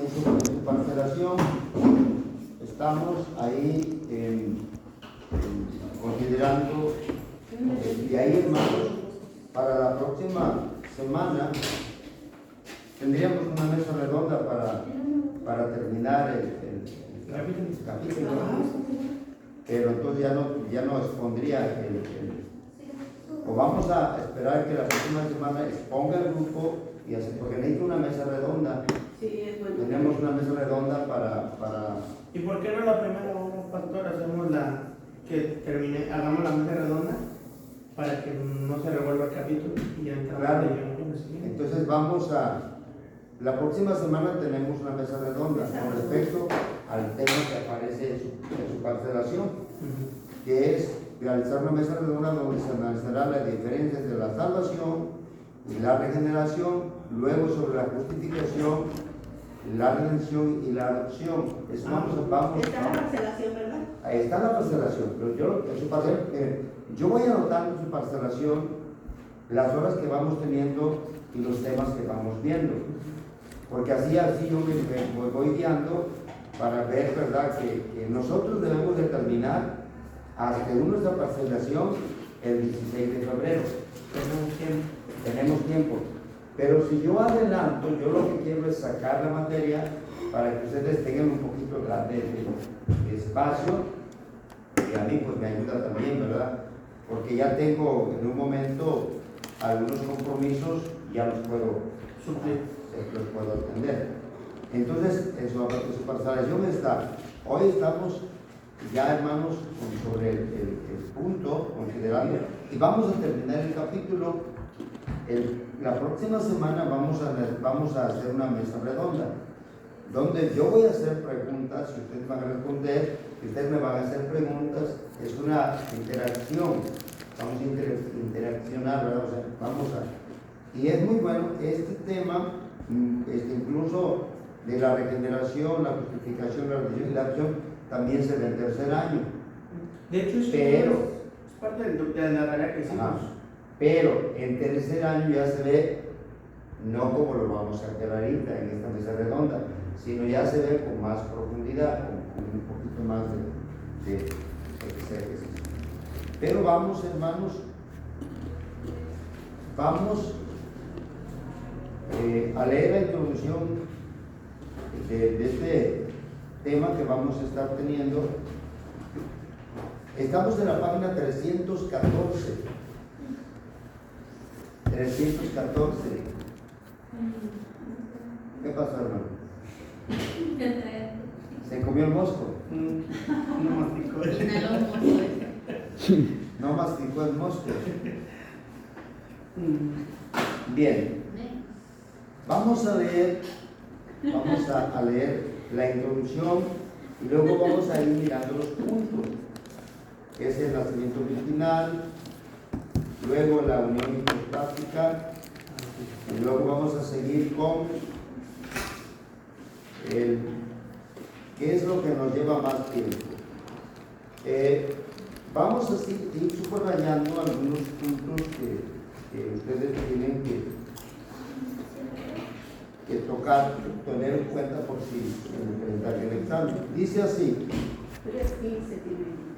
en su parcelación, estamos ahí considerando, y ahí, hermanos, para la próxima semana tendríamos una mesa redonda para terminar el capítulo, pero entonces ya no expondría o vamos a esperar que la próxima semana exponga el grupo y así, porque necesito una mesa redonda. Sí, es bueno. Tenemos una mesa redonda para... ¿Y por qué no la primera hora, pastor, hagamos la mesa redonda para que no se revuelva el capítulo y ya entramos? Claro. Entonces la próxima semana tenemos una mesa redonda con respecto al tema que aparece en su parcelación, que es realizar una mesa redonda donde se analizará las diferencias de la salvación y la regeneración, luego sobre la justificación, la redención y la adopción. Eso vamos. Está la parcelación, ¿verdad? Ahí está la parcelación, pero yo voy anotando en su parcelación las horas que vamos teniendo y los temas que vamos viendo, porque así yo me voy guiando para ver, ¿verdad?, que nosotros debemos determinar hasta nuestra parcelación el 16 de febrero. Tenemos tiempo. Pero si yo adelanto, yo lo que quiero es sacar la materia para que ustedes tengan un poquito de espacio, y a mí pues me ayuda también, ¿verdad? Porque ya tengo en un momento algunos compromisos, ya los puedo suplir, los puedo atender. Entonces, su parcelación está. Hoy estamos ya, hermanos, sobre el punto, considerando, y vamos a terminar el capítulo. La próxima semana vamos a hacer una mesa redonda, donde yo voy a hacer preguntas y ustedes van a responder, y ustedes me van a hacer preguntas. Es una interacción, vamos a interaccionar, ¿verdad? O sea, y es muy bueno este tema, incluso de la regeneración, la justificación, la redención y la adopción, también se ve en tercer año. De hecho, es parte de la tarea que hicimos. Pero en tercer año ya se ve, no como lo vamos a hacer ahorita en esta mesa redonda, sino ya se ve con más profundidad, con un poquito más de exégesis. Pero vamos, hermanos, a leer la introducción de este tema que vamos a estar teniendo. Estamos en la página 314. 314. ¿Qué pasó, hermano? ¿Se comió el mosco? No masticó. No masticó el mosco. Bien. Vamos a leer la introducción y luego vamos a ir mirando los puntos, que es el nacimiento virginal, luego la unión hipostática, y luego vamos a seguir con qué es lo que nos lleva más tiempo. Vamos a ir subrayando algunos puntos que ustedes tienen que tocar, tener en cuenta por si enfrentan el examen. Dice así,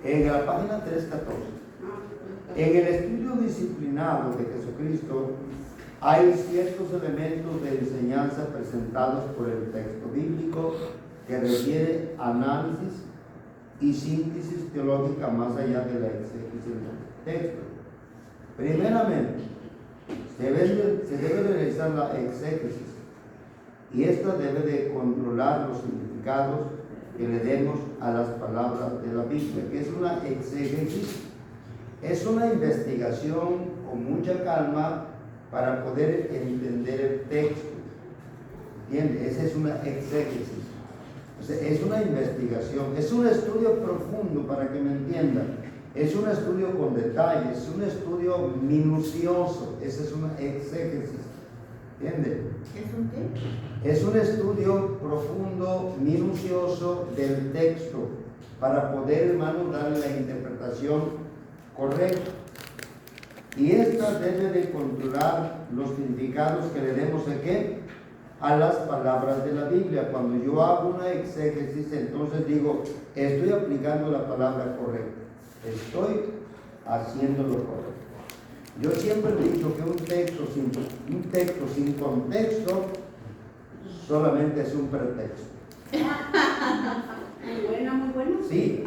en la página 314. En el estudio disciplinado de Jesucristo hay ciertos elementos de enseñanza presentados por el texto bíblico que requiere análisis y síntesis teológica más allá de la exégesis del texto. Primeramente, se debe realizar la exégesis, y esta debe de controlar los significados que le demos a las palabras de la Biblia. ¿Qué es una exégesis? Es una investigación con mucha calma para poder entender el texto. ¿Entiende? Esa es una exégesis. O sea, es una investigación, es un estudio profundo, para que me entiendan. Es un estudio con detalles, es un estudio minucioso. Esa es una exégesis. ¿Entiende? ¿Es un qué? Es un estudio profundo, minucioso del texto, para poder, hermano, darle la interpretación correcta. Y esta debe de controlar los significados que le demos a qué? a las palabras de la Biblia. Cuando yo hago una exégesis, entonces digo, estoy aplicando la palabra correcta, estoy haciendo lo correcto. Yo siempre he dicho que un texto sin contexto solamente es un pretexto. Muy buena, muy buena. Sí,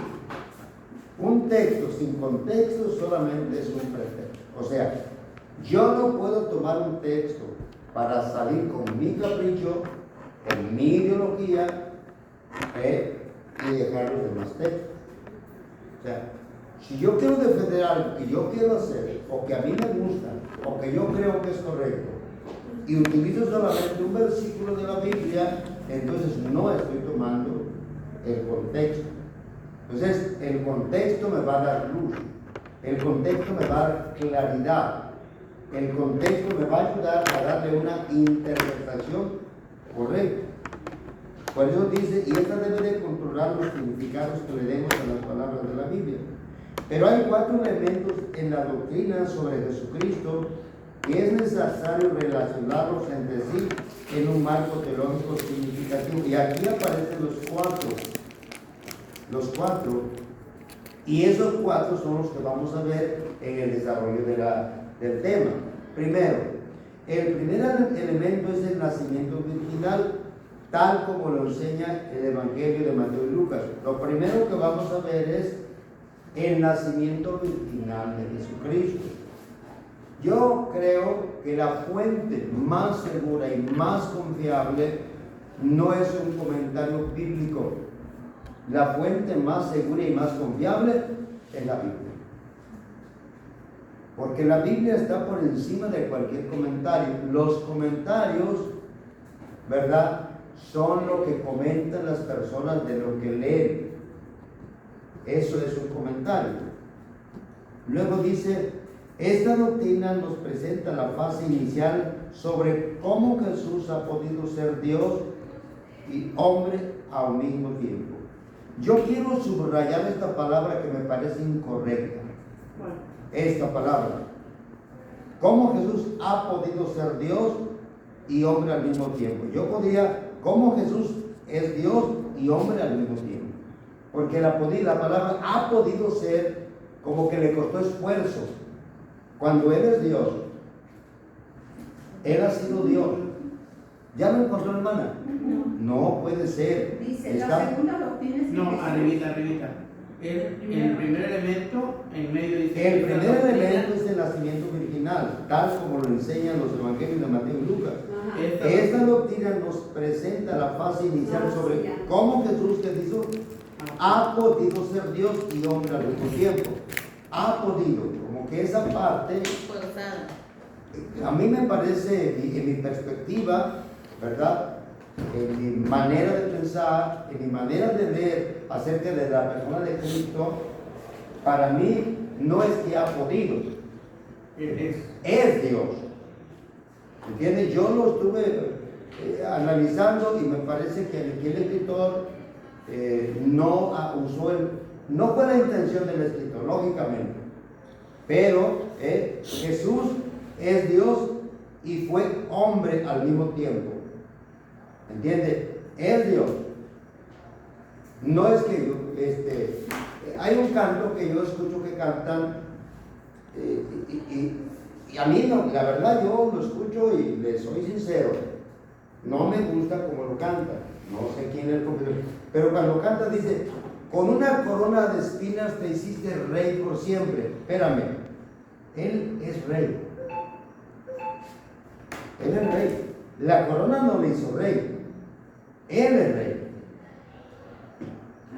un texto sin contexto solamente es un pretexto. O sea, yo no puedo tomar un texto para salir con mi capricho, con mi ideología, y dejar los demás textos. O sea, si yo quiero defender algo que yo quiero hacer, o que a mí me gusta, o que yo creo que es correcto, y utilizo solamente un versículo de la Biblia, entonces no estoy tomando el contexto. Entonces, el contexto me va a dar luz, el contexto me va a dar claridad, el contexto me va a ayudar a darle una interpretación correcta. Por eso dice, y esta debe de controlar los significados que le demos a las palabras de la Biblia. Pero hay 4 elementos en la doctrina sobre Jesucristo que es necesario relacionarlos entre sí en un marco teológico significativo. Y aquí aparecen los cuatro, y esos 4 son los que vamos a ver en el desarrollo del tema. Primero, el primer elemento es el nacimiento virginal, tal como lo enseña el Evangelio de Mateo y Lucas. Lo primero que vamos a ver es el nacimiento virginal de Jesucristo. Yo creo que la fuente más segura y más confiable no es un comentario bíblico. La fuente más segura y más confiable es la Biblia. Porque la Biblia está por encima de cualquier comentario. Los comentarios, ¿verdad?, son lo que comentan las personas de lo que leen. Eso es un comentario. Luego dice, esta doctrina nos presenta la fase inicial sobre cómo Jesús ha podido ser Dios y hombre al mismo tiempo. Yo quiero subrayar esta palabra que me parece incorrecta. Bueno. Esta palabra. ¿Cómo Jesús ha podido ser Dios y hombre al mismo tiempo? Yo podría, ¿cómo Jesús es Dios y hombre al mismo tiempo? Porque la palabra ha podido ser como que le costó esfuerzo. Cuando Él es Dios, Él ha sido Dios. ¿Ya lo encontró, hermana? No puede ser. Dice, la segunda doctrina es que No, Jesús- arribita. El primer elemento en medio dice. El primer elemento es el nacimiento virginal, tal como lo enseñan los evangelios de Mateo y Lucas. Ajá. Esta doctrina nos presenta la fase inicial sobre cómo Jesús, que hizo, ha podido ser Dios y hombre al mismo tiempo. Ha podido, como que esa parte Forzada. a mí me parece, en mi perspectiva, ¿verdad?, en mi manera de pensar, en mi manera de ver acerca de la persona de Cristo, para mí no es que ha podido, es Dios. ¿Entiendes? Yo lo estuve analizando y me parece que aquí el escritor no usó no fue la intención del escritor, lógicamente, pero Jesús es Dios y fue hombre al mismo tiempo. ¿Entiende? Es Dios. No es que yo, hay un canto que yo escucho que cantan y a mí no, la verdad yo lo escucho y le soy sincero, no me gusta como lo canta, no sé quién es el compositor, pero cuando canta dice, con una corona de espinas te hiciste rey por siempre. Espérame, Él es rey. Él es rey. La corona no le hizo rey. Él es rey.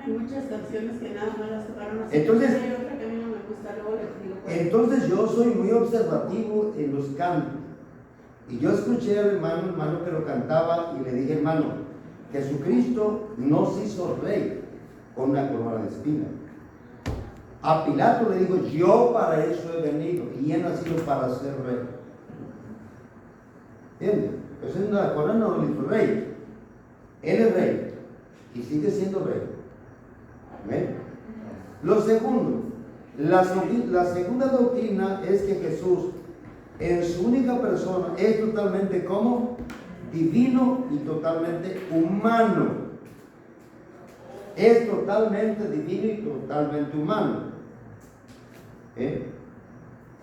Hay muchas canciones que nada más las tocaron así. Entonces- Hay otra que a mí no me gusta, luego les digo cuál. Entonces yo soy muy observativo en los cantos. Y yo escuché al hermano que lo cantaba y le dije, hermano, Jesucristo no se hizo rey con una corona de espinas. A Pilato le digo, yo para eso he venido y he nacido para ser rey. ¿Entiendes? Pues en la corona no lo hizo rey. Él es rey y sigue siendo rey. ¿Amén? Lo segundo, la segunda doctrina es que Jesús en su única persona es totalmente como divino y totalmente humano. Es totalmente divino y totalmente humano.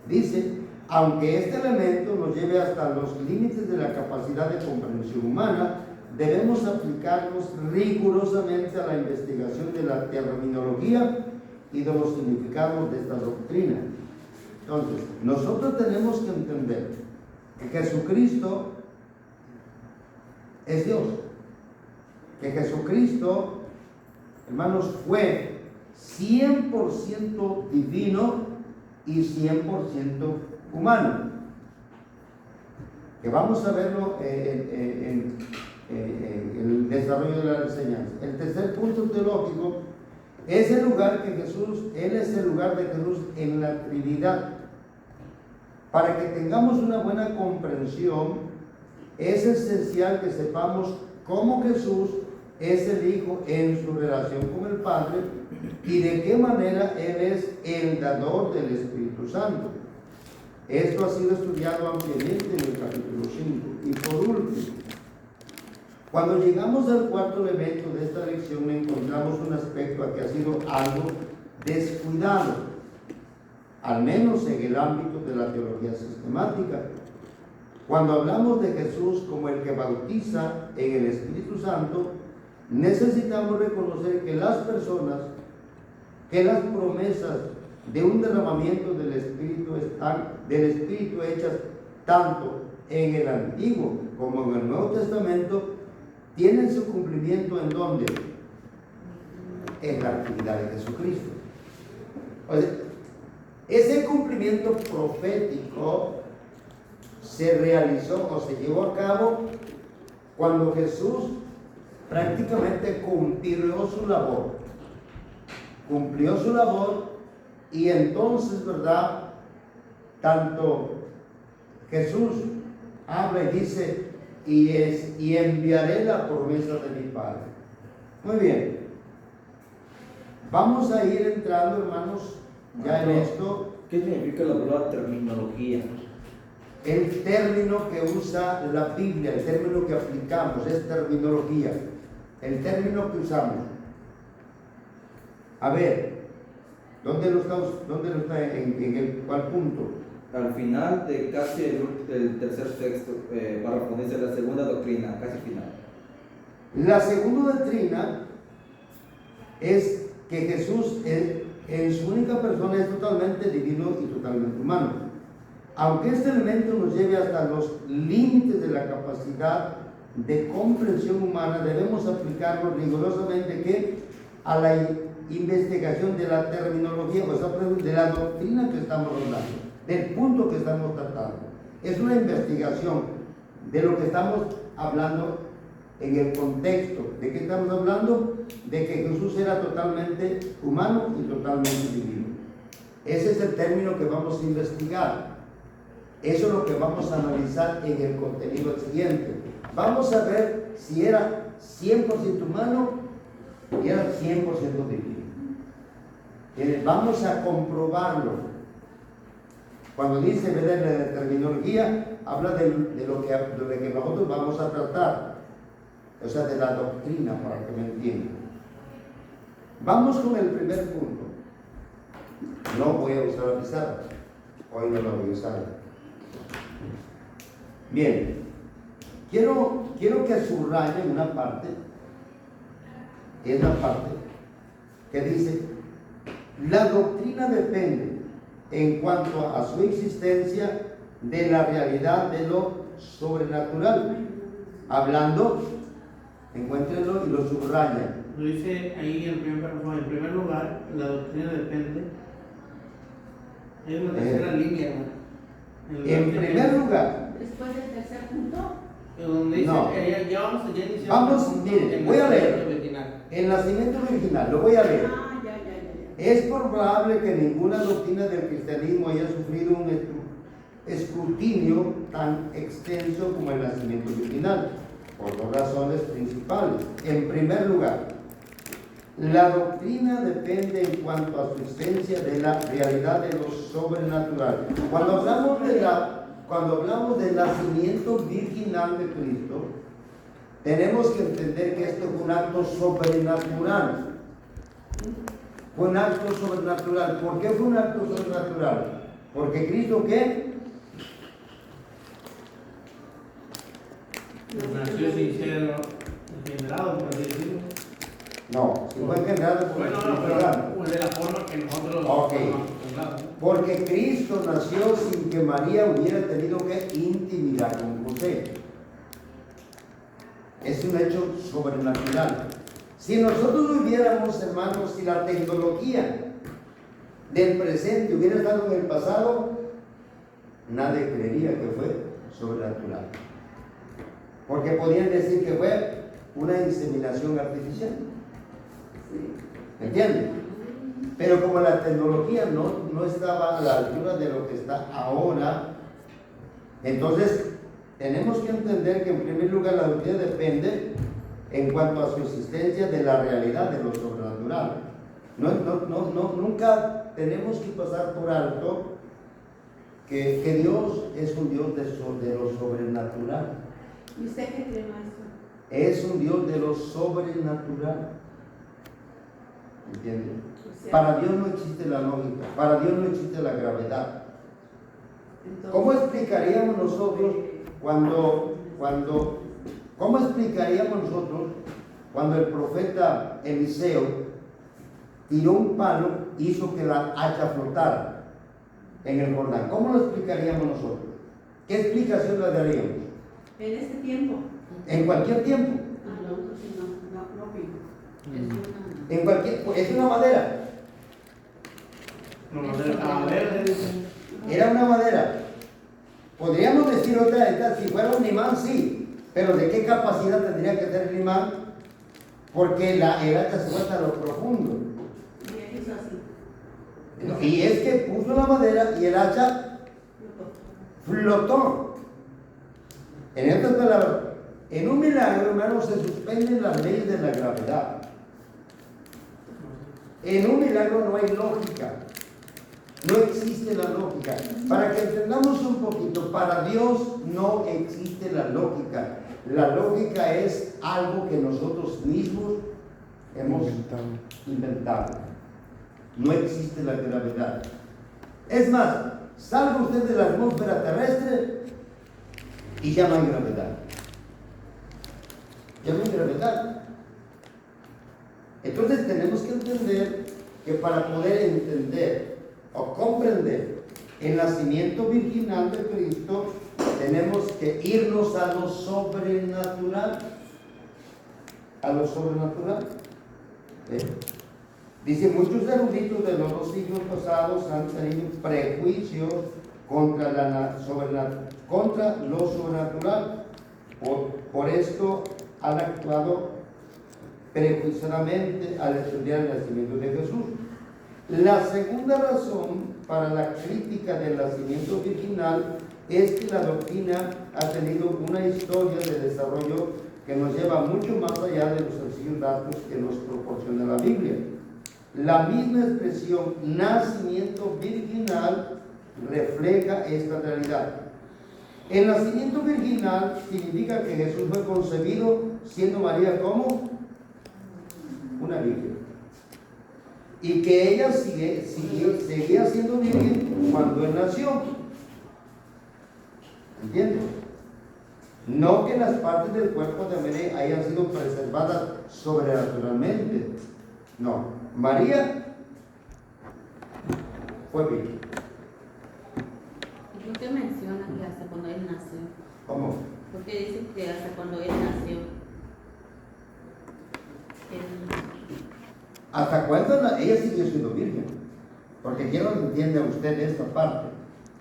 Dice, aunque este elemento nos lleve hasta los límites de la capacidad de comprensión humana, debemos aplicarnos rigurosamente a la investigación de la terminología y de los significados de esta doctrina. Entonces, nosotros tenemos que entender que Jesucristo es Dios, que Jesucristo, hermanos, fue 100% divino y 100% humano, que vamos a verlo en el desarrollo de la enseñanza. El tercer punto teológico es el lugar que Jesús, Él es el lugar de Jesús en la Trinidad. Para que tengamos una buena comprensión, es esencial que sepamos cómo Jesús es el Hijo en su relación con el Padre y de qué manera Él es el dador del Espíritu Santo. Esto ha sido estudiado ampliamente en el capítulo 5. Y por último, cuando llegamos al cuarto elemento de esta lección, encontramos un aspecto que ha sido algo descuidado, al menos en el ámbito de la teología sistemática. Cuando hablamos de Jesús como el que bautiza en el Espíritu Santo, necesitamos reconocer que las personas, que las promesas de un derramamiento del Espíritu hechas tanto en el Antiguo como en el Nuevo Testamento, tienen su cumplimiento ¿en dónde? En la actividad de Jesucristo. O sea, ese cumplimiento profético se realizó o se llevó a cabo cuando Jesús prácticamente cumplió su labor. Cumplió su labor y entonces, ¿verdad? Tanto Jesús habla y dice, y enviaré la promesa de mi Padre. Muy bien. Vamos a ir entrando, hermanos, ya en esto. ¿Qué significa la palabra terminología? El término que usa la Biblia, el término que aplicamos, es terminología. El término que usamos. A ver, ¿dónde lo está? ¿En el cuál punto? Al final de casi el tercer texto, párrafo, dice la segunda doctrina, casi final. La segunda doctrina es que Jesús en su única persona es totalmente divino y totalmente humano. Aunque este elemento nos lleve hasta los límites de la capacidad de comprensión humana, debemos aplicarlo rigurosamente a la investigación de la terminología, o sea, de la doctrina que estamos hablando, del punto que estamos tratando. Es una investigación de lo que estamos hablando en el contexto. ¿De qué estamos hablando? De que Jesús era totalmente humano y totalmente divino. Ese es el término que vamos a investigar. Eso es lo que vamos a analizar en el contenido siguiente. Vamos a ver si era 100% humano y era 100% divino. Vamos a comprobarlo. Cuando dice de la terminología, habla de lo que nosotros vamos a tratar, o sea, de la doctrina, para que me entiendan. Vamos con el primer punto. No voy a usar la pizarra, hoy no la voy a usar. Bien, quiero que subrayen una parte, es la parte que dice: la doctrina depende en cuanto a su existencia de la realidad de lo sobrenatural. Hablando, encuéntrenlo y lo subrayan. Lo dice ahí en el primer lugar, la doctrina depende. Hay una tercera línea, ¿no? En primer lugar, Después del tercer punto. Donde dice, no. ya vamos a iniciar. Vamos, miren, voy a leer. El nacimiento original, lo voy a leer. Ya. Es probable que ninguna doctrina del cristianismo haya sufrido un escrutinio tan extenso como el nacimiento original, por dos razones principales. En primer lugar, la doctrina depende en cuanto a su existencia de la realidad de lo sobrenatural. Cuando hablamos del nacimiento virginal de Cristo, tenemos que entender que esto fue un acto sobrenatural. Fue un acto sobrenatural. ¿Por qué fue un acto sobrenatural? Porque Cristo, ¿qué? Nació sin ser engendrado, por así decirlo. No, si fue engendrado por el Bueno, Espíritu no, Santo. pero de la forma que nosotros Ok. estamos acostumbrados. Porque Cristo nació sin que María hubiera tenido que intimidad con José. Es un hecho sobrenatural. Si nosotros viviéramos, hermanos, si la tecnología del presente hubiera estado en el pasado, nadie creería que fue sobrenatural. Porque podían decir que fue una inseminación artificial. ¿Me entienden? Pero como la tecnología no estaba a la altura de lo que está ahora, entonces tenemos que entender que en primer lugar la doctrina depende en cuanto a su existencia de la realidad de lo sobrenatural. Nunca tenemos que pasar por alto que Dios es un Dios de lo sobrenatural. ¿Y usted qué cree, maestro? Es un Dios de lo sobrenatural. ¿Entienden? O sea, Para Dios no existe la lógica, para Dios no existe la gravedad. entonces, ¿Cómo explicaríamos nosotros cómo explicaríamos nosotros cuando el profeta Eliseo tiró un palo e hizo que la hacha flotara en el Jordán? ¿Cómo lo explicaríamos nosotros? ¿Qué explicación le daríamos? en este tiempo, En cualquier tiempo, no, entonces no opino. es una madera, No, a ver, era una madera. Podríamos decir otra, si fuera un imán, sí, pero ¿de qué capacidad tendría que tener el imán? Porque el hacha se fue hasta lo profundo. Y él hizo así. Y es que puso la madera y el hacha flotó. En otras palabras, en un milagro, hermanos, se suspenden las leyes de la gravedad. En un milagro no hay lógica. No existe la lógica. Para que entendamos un poquito, para Dios no existe la lógica. La lógica es algo que nosotros mismos hemos inventado. No existe la gravedad. Es más, salga usted de la atmósfera terrestre y ya no hay gravedad. Ya no hay gravedad. Entonces tenemos que entender que para poder entender o comprender el nacimiento virginal de Cristo, tenemos que irnos a lo sobrenatural. A lo sobrenatural. Dice, muchos eruditos de los dos siglos pasados han tenido prejuicios contra lo sobrenatural. Por esto han actuado prejuiciosamente al estudiar el nacimiento de Jesús. La segunda razón para la crítica del nacimiento virginal es que la doctrina ha tenido una historia de desarrollo que nos lleva mucho más allá de los sencillos datos que nos proporciona la Biblia. La misma expresión nacimiento virginal refleja esta realidad. El nacimiento virginal significa que Jesús fue concebido siendo María como una virgen. Y que ella seguía siendo virgen cuando él nació. ¿Entiendes? No que las partes del cuerpo de María hayan sido preservadas sobrenaturalmente. No. María fue virgen. ¿Por qué menciona que hasta cuando él nació? ¿Cómo? Porque dice que hasta cuando él nació. ¿Hasta cuándo ella siguió siendo virgen? Porque quiero que entienda usted esta parte.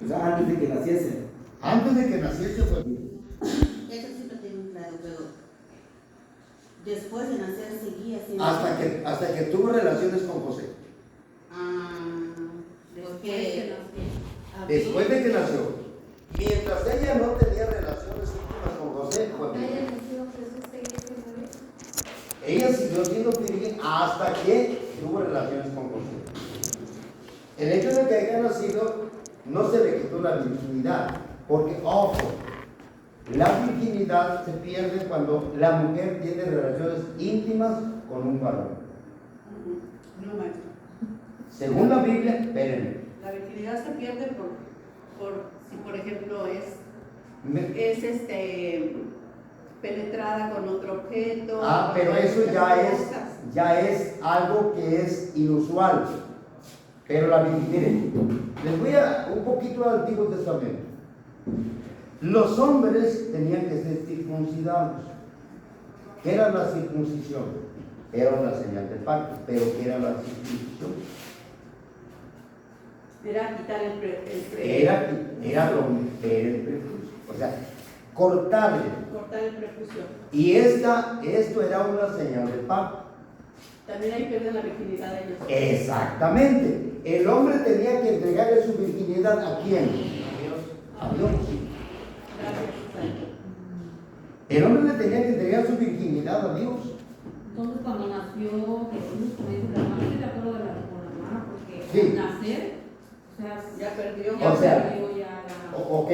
O sea, antes de que naciese. Antes de que naciese fue virgen. Eso sí lo tengo claro, pero después de nacer seguía siendo. Hasta que tuvo relaciones con José. Después de que nació. Mientras ella no tenía relaciones íntimas con José, fue virgen. Ella siguió siendo virgen hasta que tuvo relaciones con José. El hecho de que haya nacido no se le quitó la virginidad, porque, ojo, La virginidad se pierde cuando la mujer tiene relaciones íntimas con un varón. No, maestro. Según la Biblia, espérenme. La virginidad se pierde si por ejemplo es penetrada con otro objeto. Pero eso ya es algo que es inusual. Pero la Biblia, miren, les voy a un poquito al Antiguo Testamento. Los hombres tenían que ser circuncidados. ¿Qué era la circuncisión? Era una señal de pacto, pero ¿qué era la circuncisión? Era quitar el Era romper el prepucio, o sea, cortarle. cortar el prepucio. Y esto era una señal de pacto. También ahí pierden la virginidad de ellos. Exactamente. El hombre tenía que entregarle su virginidad ¿a quién? A Dios. Gracias. El hombre le tenía que entregar su virginidad a Dios. Entonces, cuando nació Jesús, como dice la hermana, estoy de acuerdo con la hermana, porque Sí. al nacer, o sea, Ya perdió. O sea, perdió ya la... Ok,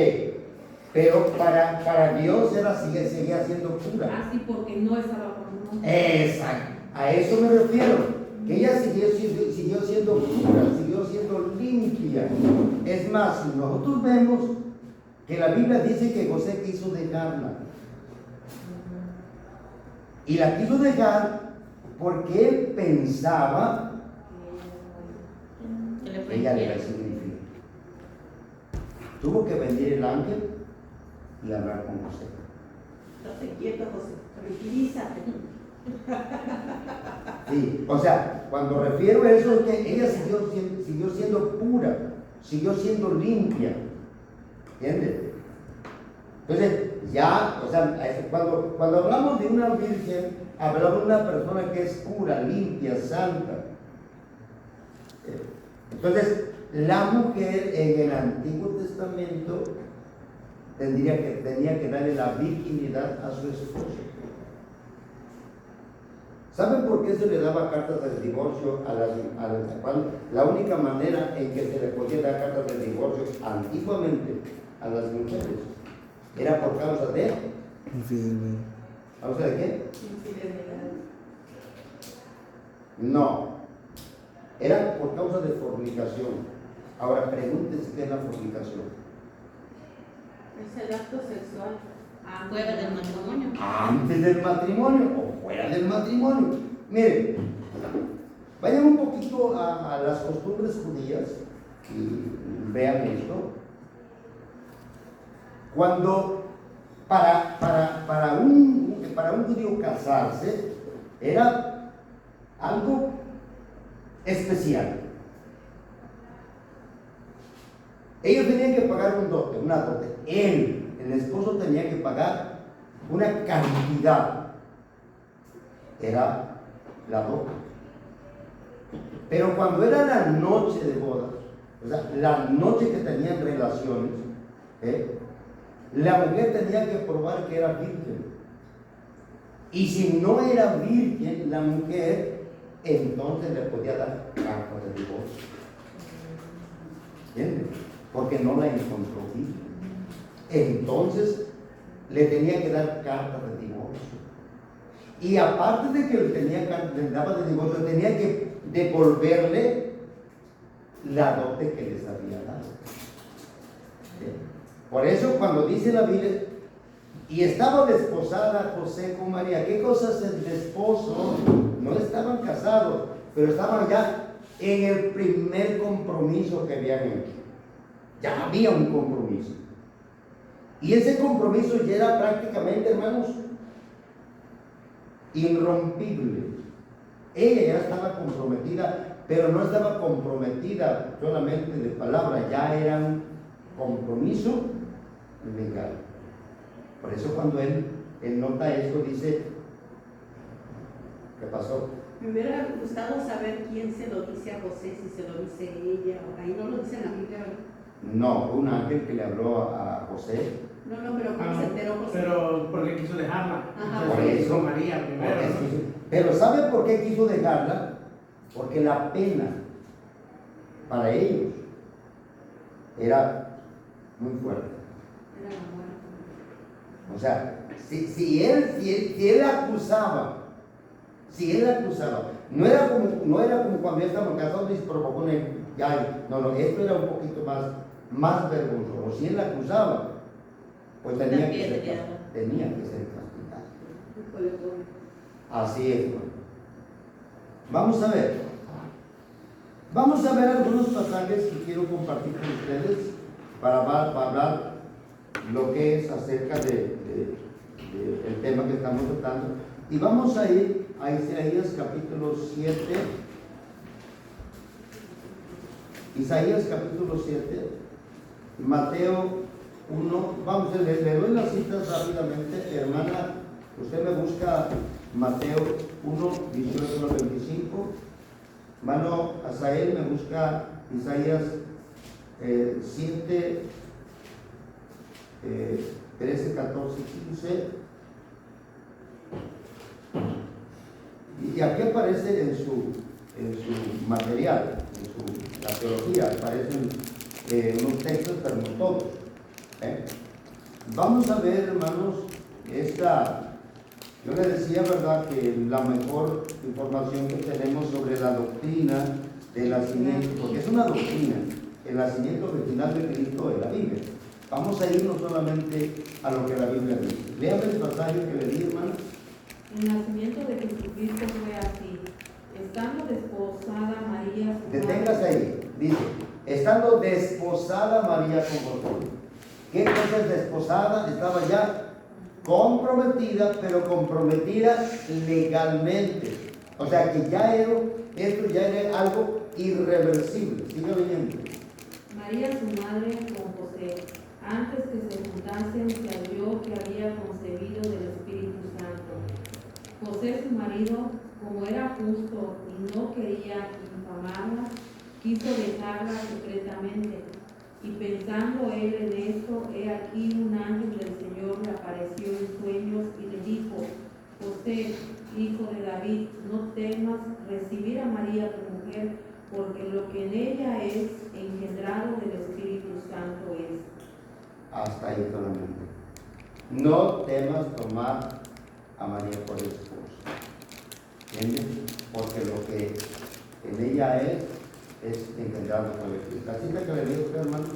pero para Dios seguía siendo pura. Así porque no estaba con uno. Exacto, a eso me refiero. Que ella siguió siendo pura, siguió siendo limpia. Es más, si nosotros vemos que la Biblia dice que José quiso dejarla. Y la quiso dejar porque él pensaba que ella le iba a ser infiel. Tuvo que venir el ángel y hablar con José. Estate quieto, José. Tranquilízate. Sí, o sea, cuando refiero a eso es que ella siguió siendo pura, siguió siendo limpia. ¿Entiendes? Entonces, ya, o sea, cuando hablamos de una virgen, hablamos de una persona que es pura, limpia, santa. Entonces, la mujer en el Antiguo Testamento tenía que darle la virginidad a su esposo. ¿Saben por qué se le daba cartas de divorcio la única manera en que se le podía dar cartas de divorcio antiguamente a las mujeres era por causa de Infidelidad. ¿causa de qué? Infidelidad. No, era por causa de fornicación. Ahora pregúntense qué es la fornicación. Es el acto sexual. Fuera del matrimonio. Antes del matrimonio o fuera del matrimonio. Miren, vayan un poquito a las costumbres judías y vean esto. Cuando para un judío casarse era algo especial. Ellos tenían que pagar una dote. El esposo tenía que pagar una cantidad. Era la dote. Pero cuando era la noche de bodas, o sea, la noche que tenían relaciones, la mujer tenía que probar que era virgen. Y si no era virgen, la mujer entonces le podía dar carta de divorcio. ¿Entiendes? Porque no la encontró virgen. Entonces le tenía que dar carta de divorcio. Y aparte de que le daba de divorcio, tenía que devolverle la dote que les había dado. Por eso cuando dice la Biblia, y estaba desposada José con María, ¿qué cosa es el desposo? No estaban casados, pero estaban ya en el primer compromiso que habían hecho. Ya había un compromiso. Y ese compromiso ya era prácticamente, hermanos, irrompible. Ella ya estaba comprometida, pero no estaba comprometida solamente de palabra, ya era un compromiso legal. Por eso cuando él nota esto, dice, ¿qué pasó? Me hubiera gustado saber quién se lo dice a José, si se lo dice ella, o ahí no lo dice en la Biblia, ¿verdad? No, un ángel que le habló a José. No, pero ¿cómo se enteró José? Pero porque quiso dejarla. Ajá. Entonces, Por eso. hizo María primero. Pero ¿sabe por qué quiso dejarla? Porque la pena para ellos era muy fuerte. Era la muerte. O sea, si él acusaba, no era como cuando ya estamos casados y se propone, no, esto era un poquito más vergonzoso. Si él acusaba, pues tenía que ser castigado. Así es, bueno. Vamos a ver algunos pasajes que quiero compartir con ustedes para hablar lo que es acerca del tema que estamos tratando. Y vamos a ir a Isaías capítulo 7. Isaías capítulo 7, Mateo 1. Vamos, le doy las citas rápidamente. Hermana, usted me busca Mateo 1, 18 al 25. Hermano Asael me busca Isaías 7, 13, 14, 15. Y aquí aparece en su material, la teología, aparecen unos textos, pero no todos. Vamos a ver, hermanos, yo les decía, ¿verdad?, que la mejor información que tenemos sobre la doctrina del nacimiento, porque es una doctrina, el nacimiento original de Cristo en la Biblia. Vamos a irnos solamente a lo que la Biblia dice. Léame el pasaje que le di, hermano. El nacimiento de Jesucristo fue así. Estando desposada María, su Deténgase ahí. Dice, estando desposada María con José. ¿Qué cosa es desposada? Estaba ya comprometida, pero comprometida legalmente. O sea que esto ya era algo irreversible. Siga leyendo. María, su madre, con José. Antes que se juntasen, se halló que había concebido del Espíritu Santo. José, su marido, como era justo y no quería infamarla, quiso dejarla secretamente. Y pensando él en esto, he aquí un ángel del Señor le apareció en sueños y le dijo: José, hijo de David, no temas recibir a María tu mujer, porque lo que en ella es engendrado del Espíritu Santo es. Hasta ahí solamente. No temas tomar a María por esposa. ¿Entiendes? Porque lo que en ella es engendrado por el Espíritu. La cita que le digo, hermano.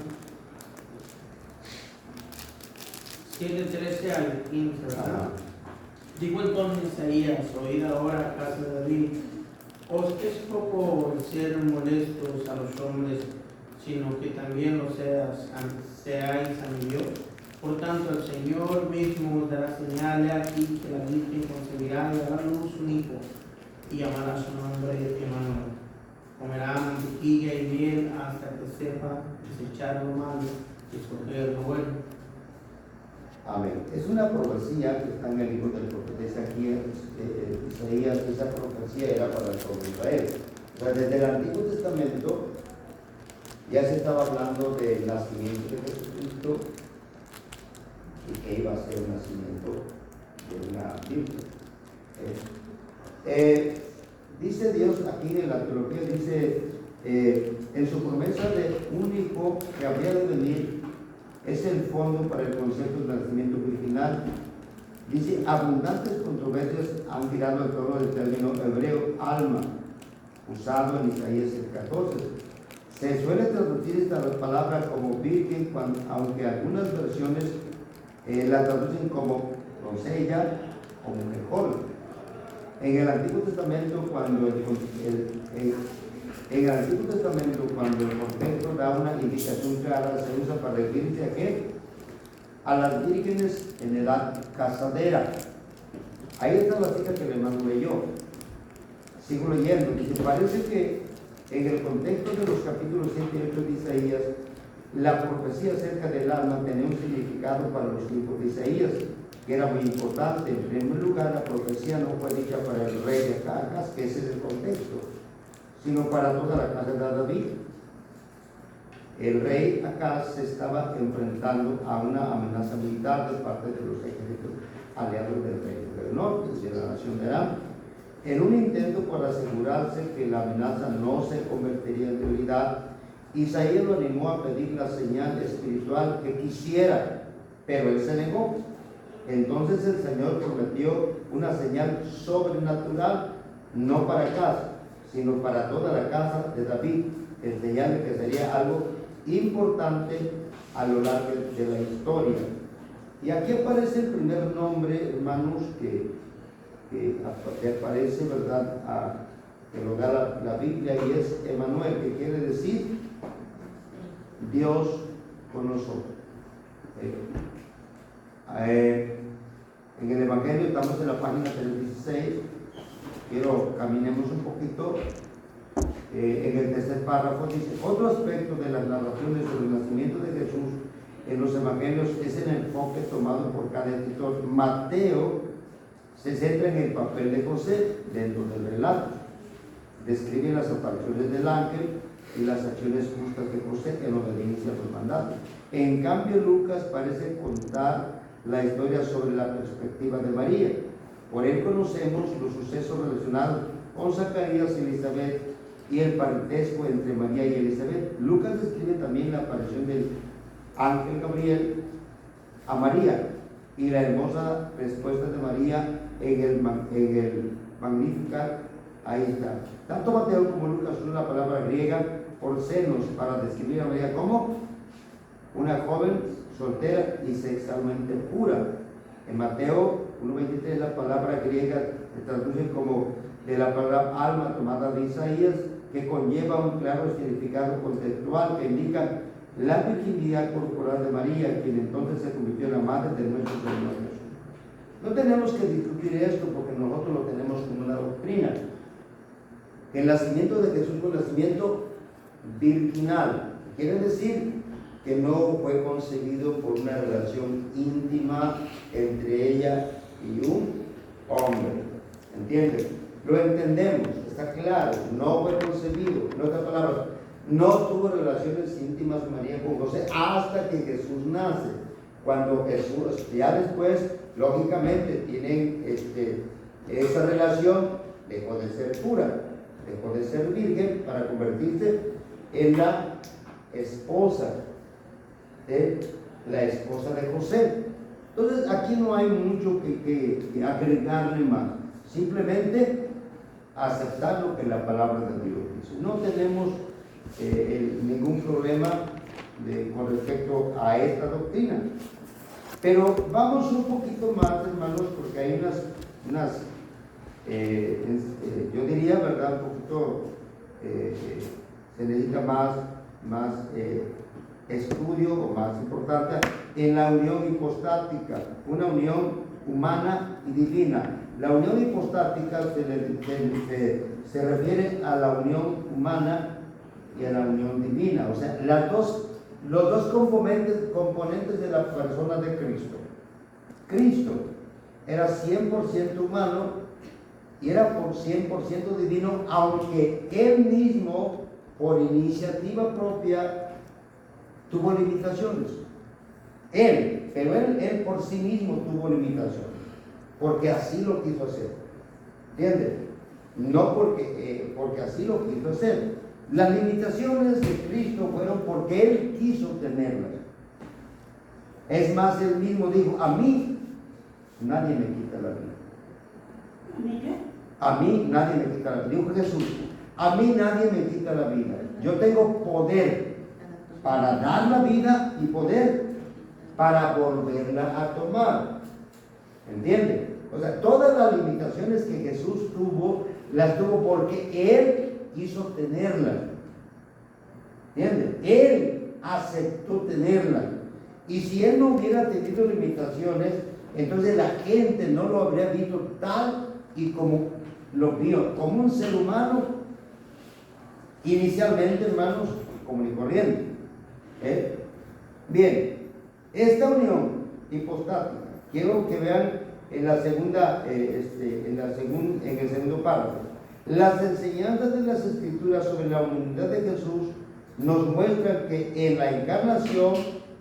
7:13 al 15, ¿verdad? Ajá. Dijo entonces Isaías: oíd ahora, casa de David, os es poco el ser molestos a los hombres, sino que también lo seáis a mi Dios. Por tanto, el Señor mismo os dará señal de aquí, que la Virgen concebirá y dará a luz un hijo, y llamará su nombre Emmanuel. Comerá mantequilla y miel hasta que sepa desechar lo malo y escoger lo bueno. Amén. Es una profecía que está en el libro del profeta Isaías. Esa profecía era para el pueblo de Israel. O sea, desde el Antiguo Testamento ya se estaba hablando del nacimiento de Jesucristo y que iba a ser el nacimiento de una Virgen. Dice Dios aquí en la teología, dice en su promesa de un hijo que habría de venir, es el fondo para el concepto del nacimiento virginal. Dice, abundantes controversias han girado en torno del término hebreo alma, usado en Isaías 14. Se suele traducir esta palabra como virgen, aunque algunas versiones la traducen como doncella o mujer joven. En el Antiguo Testamento, cuando el contexto da una indicación clara, se usa para referirse a qué? A las vírgenes en edad casadera. Ahí está la cita que el hermano leyó. Sigo leyendo. Dice, parece que en el contexto de los capítulos 7 y 8 de Isaías, la profecía acerca del alma tenía un significado para los hijos de Isaías, que era muy importante. En primer lugar, la profecía no fue dicha para el rey de Acaz, que ese es el contexto, sino para toda la casa de David. El rey Acaz se estaba enfrentando a una amenaza militar de parte de los ejércitos aliados del reino del norte, de la nación de Aram. En un intento por asegurarse que la amenaza no se convertiría en realidad, Isaías lo animó a pedir la señal espiritual que quisiera, pero él se negó. Entonces el Señor prometió una señal sobrenatural, no para casa, sino para toda la casa de David, el señal de que sería algo importante a lo largo de la historia. Y aquí aparece el primer nombre, hermanos, que aparece, ¿verdad?, que lo da la Biblia, y es Emanuel, que quiere decir Dios con nosotros. En el Evangelio estamos en la página 316. Quiero caminemos un poquito. En el tercer párrafo dice: otro aspecto de las narraciones sobre el nacimiento de Jesús en los evangelios es el enfoque tomado por cada escritor. Mateo se centra en el papel de José dentro del relato. Describe las apariciones del ángel y las acciones justas de José en obediencia a los mandatos. En cambio, Lucas parece contar la historia sobre la perspectiva de María. Por él conocemos los sucesos relacionados con Zacarías y Elizabeth y el parentesco entre María y Elizabeth. Lucas describe también la aparición del ángel Gabriel a María y la hermosa respuesta de María en el Magnificat. Ahí está. Tanto Mateo como Lucas usan la palabra griega porcenos para describir a María como una joven soltera y sexualmente pura. En Mateo 1:23 la palabra griega se traduce como de la palabra alma tomada de Isaías, que conlleva un claro significado contextual que indica la virginidad corporal de María, quien entonces se convirtió en la madre de nuestro Señor Jesús. No tenemos que discutir esto porque nosotros lo tenemos como una doctrina. El nacimiento de Jesús fue un nacimiento virginal. Quiere decir que no fue concebido por una relación íntima entre ella y un hombre. ¿Entiendes? Lo entendemos, está claro. No fue concebido, en otras palabras, no tuvo relaciones íntimas María con José hasta que Jesús nace. Cuando Jesús, ya después, lógicamente, tienen esa relación, dejó de ser pura, dejó de ser virgen para convertirse en la esposa de José. Entonces aquí no hay mucho que agregarle más, simplemente aceptar lo que la palabra de Dios dice. No tenemos ningún problema con respecto a esta doctrina, pero vamos un poquito más, hermanos, porque hay unas yo diría, ¿verdad?, un poquito se necesita más estudio o más importante en la unión hipostática, una unión humana y divina. La unión hipostática se refiere a la unión humana y a la unión divina, o sea, los dos componentes de la persona de Cristo. Cristo era 100% humano y era por 100% divino, aunque él mismo, por iniciativa propia, tuvo limitaciones. Pero él por sí mismo tuvo limitaciones, porque así lo quiso hacer. ¿Entiendes? No porque así lo quiso hacer. Las limitaciones de Cristo fueron porque él quiso tenerlas. Es más, él mismo dijo: a mí nadie me quita la vida. A mí nadie me quita la vida. Dijo Jesús: a mí nadie me quita la vida. Yo tengo poder para dar la vida y poder para volverla a tomar. ¿Entiende? O sea, todas las limitaciones que Jesús tuvo, las tuvo porque él quiso tenerlas. ¿Entiende? Él aceptó tenerlas. Y si él no hubiera tenido limitaciones, entonces la gente no lo habría visto tal y como lo vio, como un ser humano, inicialmente, hermanos, común y corriente. Bien, esta unión hipostática, quiero que vean en la segunda, en el segundo párrafo. Las enseñanzas de las Escrituras sobre la humanidad de Jesús nos muestran que en la encarnación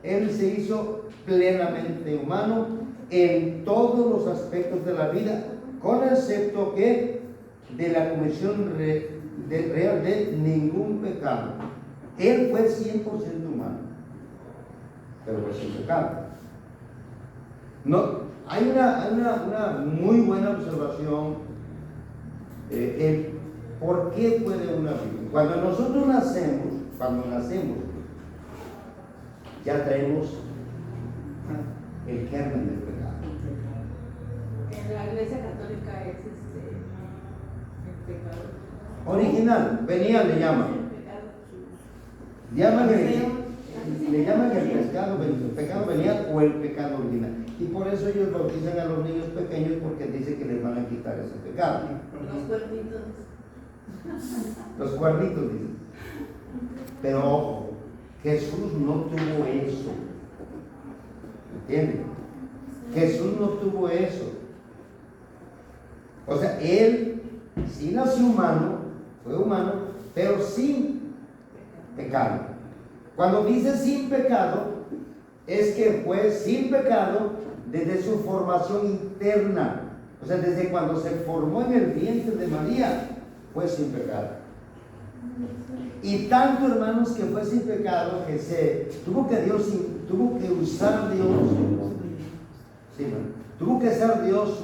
Él se hizo plenamente humano en todos los aspectos de la vida, con excepto que de la comisión real de ningún pecado. Él fue 100% humano, pero fue sin pecado. No, hay una muy buena observación en por qué puede una vivir. Cuando nosotros nacemos, ya traemos el germen del pecado. En la Iglesia Católica es el pecado. Original, venía, le llaman. Le llaman el pecado venial o el pecado original. Y por eso ellos bautizan a los niños pequeños, porque dicen que les van a quitar ese pecado. Los cuernitos. Los cuernitos dicen. Pero ojo, Jesús no tuvo eso. ¿Entienden? Jesús no tuvo eso. O sea, él sí nació humano, fue humano, pero sin pecado. Cuando dice sin pecado, es que fue sin pecado desde su formación interna. O sea, desde cuando se formó en el vientre de María, fue sin pecado. Y tanto, hermanos, que fue sin pecado que tuvo que usar Dios, sí, tuvo que ser Dios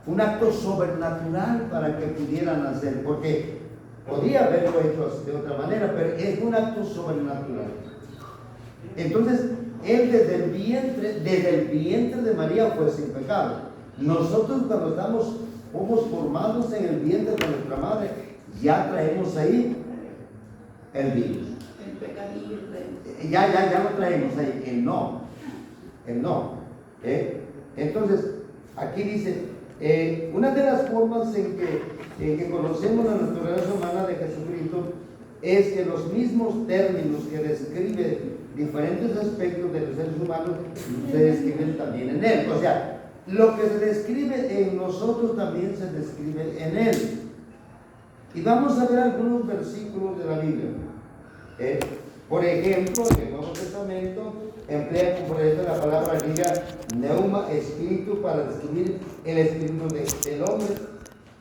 un acto sobrenatural para que pudiera nacer, porque podría haberlo hecho de otra manera, pero es un acto sobrenatural. Entonces, él desde el vientre de María fue sin pecado. Nosotros, cuando somos formados en el vientre de nuestra madre, ya traemos ahí el virus. El pecadillo. Ya lo traemos ahí, el no. Entonces, aquí dice, una de las formas en que conocemos la naturaleza humana de Jesucristo es que los mismos términos que describen diferentes aspectos de los seres humanos se describen también en él. O sea, lo que se describe en nosotros también se describe en él. Y vamos a ver algunos versículos de la Biblia. Por ejemplo, en el Nuevo Testamento emplea, por ejemplo, la palabra griega neuma, espíritu, para describir el espíritu del hombre.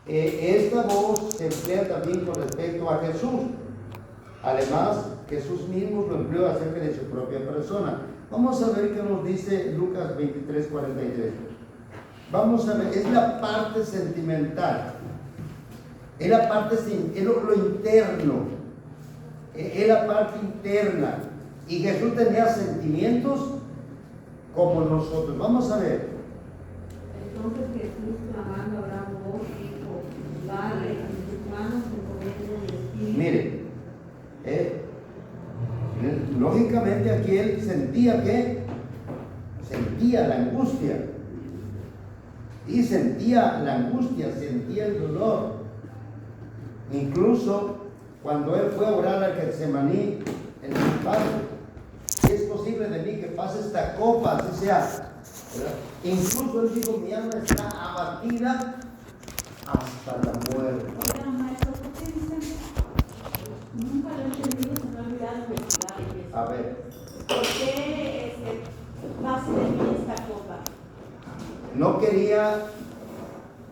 Esta voz se emplea también con respecto a Jesús. Además, Jesús mismo lo empleó acerca de su propia persona. Vamos a ver qué nos dice Lucas 23, 43. Vamos a ver, es la parte sentimental. Es la parte, es lo interno. Es la parte interna. Y Jesús tenía sentimientos como nosotros. Vamos a ver. Entonces Jesús, clamando a gran voz, dijo: Padre, en tus manos encomiendo mi espíritu. Mire, lógicamente aquí él sentía la angustia. Y sentía la angustia, sentía el dolor. Incluso cuando él fue a orar a Getsemaní, el Padre, si es posible de mí que pase esta copa, así sea, ¿verdad? Incluso él dijo: mi alma está abatida hasta la muerte. Oiga, maestro, ¿por qué dicen? Nunca lo he entendido, se me ha olvidado investigar eso. A ver, ¿Por qué pase de mí esta copa? no quería,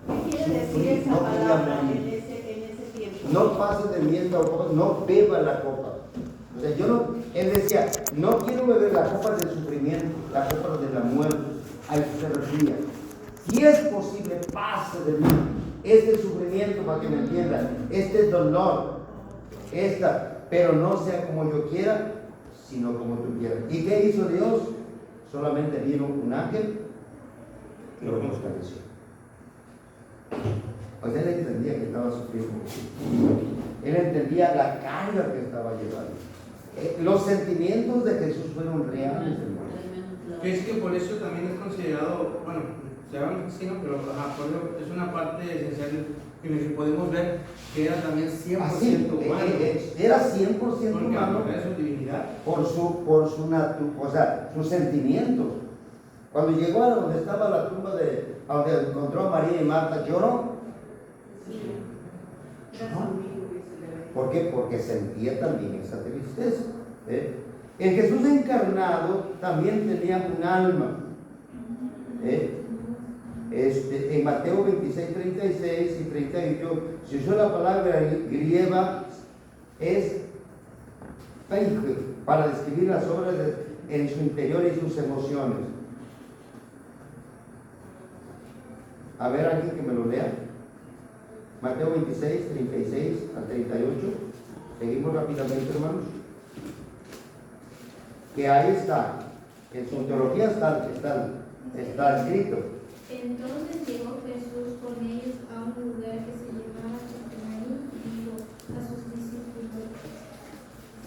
¿Qué quiere decir esa no quería palabra morir. en ese tiempo? No pase de mí esta copa, no beba la copa. O sea, él decía: no quiero beber la copa del sufrimiento, la copa de la muerte. Hay que ser fría. Si es posible, pase de mí este sufrimiento, para que me entiendan, este dolor, pero no sea como yo quiera, sino como tú quieras. ¿Y qué hizo Dios? Solamente vino un ángel y lo restableció. O sea, él entendía que estaba sufriendo. Él entendía la carga que estaba llevando. Los sentimientos de Jesús fueron reales, hermano. Es que por eso también es considerado, bueno, se llama así, ¿no? Pero por eso es una parte esencial en la que podemos ver que era también 100% humano. Era 100% humano Porque su divinidad. por sus sentimientos. Cuando llegó a donde estaba la tumba a donde encontró a María y Marta, lloró. ¿Por qué? Porque sentía también esa tristeza. El Jesús encarnado también tenía un alma. En Mateo 26, 36 y 38 se usó la palabra griega es peiche, para describir las obras en su interior y sus emociones. A ver, alguien que me lo lea. Mateo 26, 36 al 38. Seguimos rápidamente, hermanos. Que ahí está. En su teología está escrito. Entonces llegó Jesús con ellos a un lugar que se llamaba Capernaum y dijo a sus discípulos: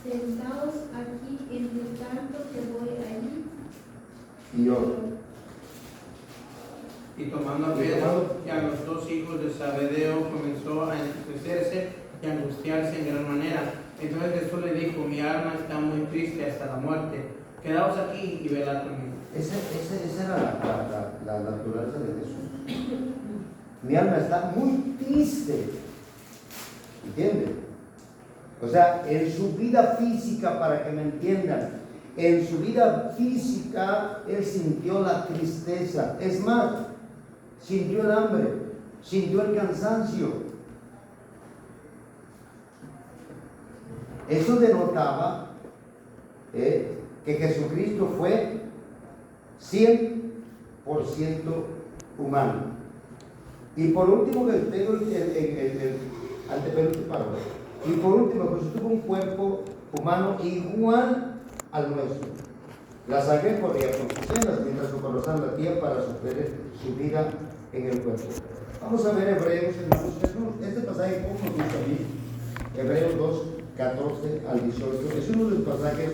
Sentaos aquí entre tanto que voy allí. Y yo. Y tomando a Pedro y a los dos hijos de Zebedeo, comenzó a entristecerse y angustiarse en gran manera. Entonces Jesús le dijo: mi alma está muy triste hasta la muerte. Quedaos aquí y velad conmigo. Esa era la naturaleza de Jesús. Mi alma está muy triste. ¿Entienden? O sea, en su vida física, para que me entiendan, en su vida física, él sintió la tristeza. Es más, sintió el hambre, sintió el cansancio. Eso denotaba que Jesucristo fue 100% humano. Y por último, y por último, Jesús tuvo un cuerpo humano igual al nuestro. La sangre corría por sus venas mientras su corazón latía para sostener su vida en el cuerpo. Vamos a ver Hebreos, hermanos. Este pasaje, ¿cómo nos gusta a mí? Hebreos 2, 14 al 18. Es uno de los pasajes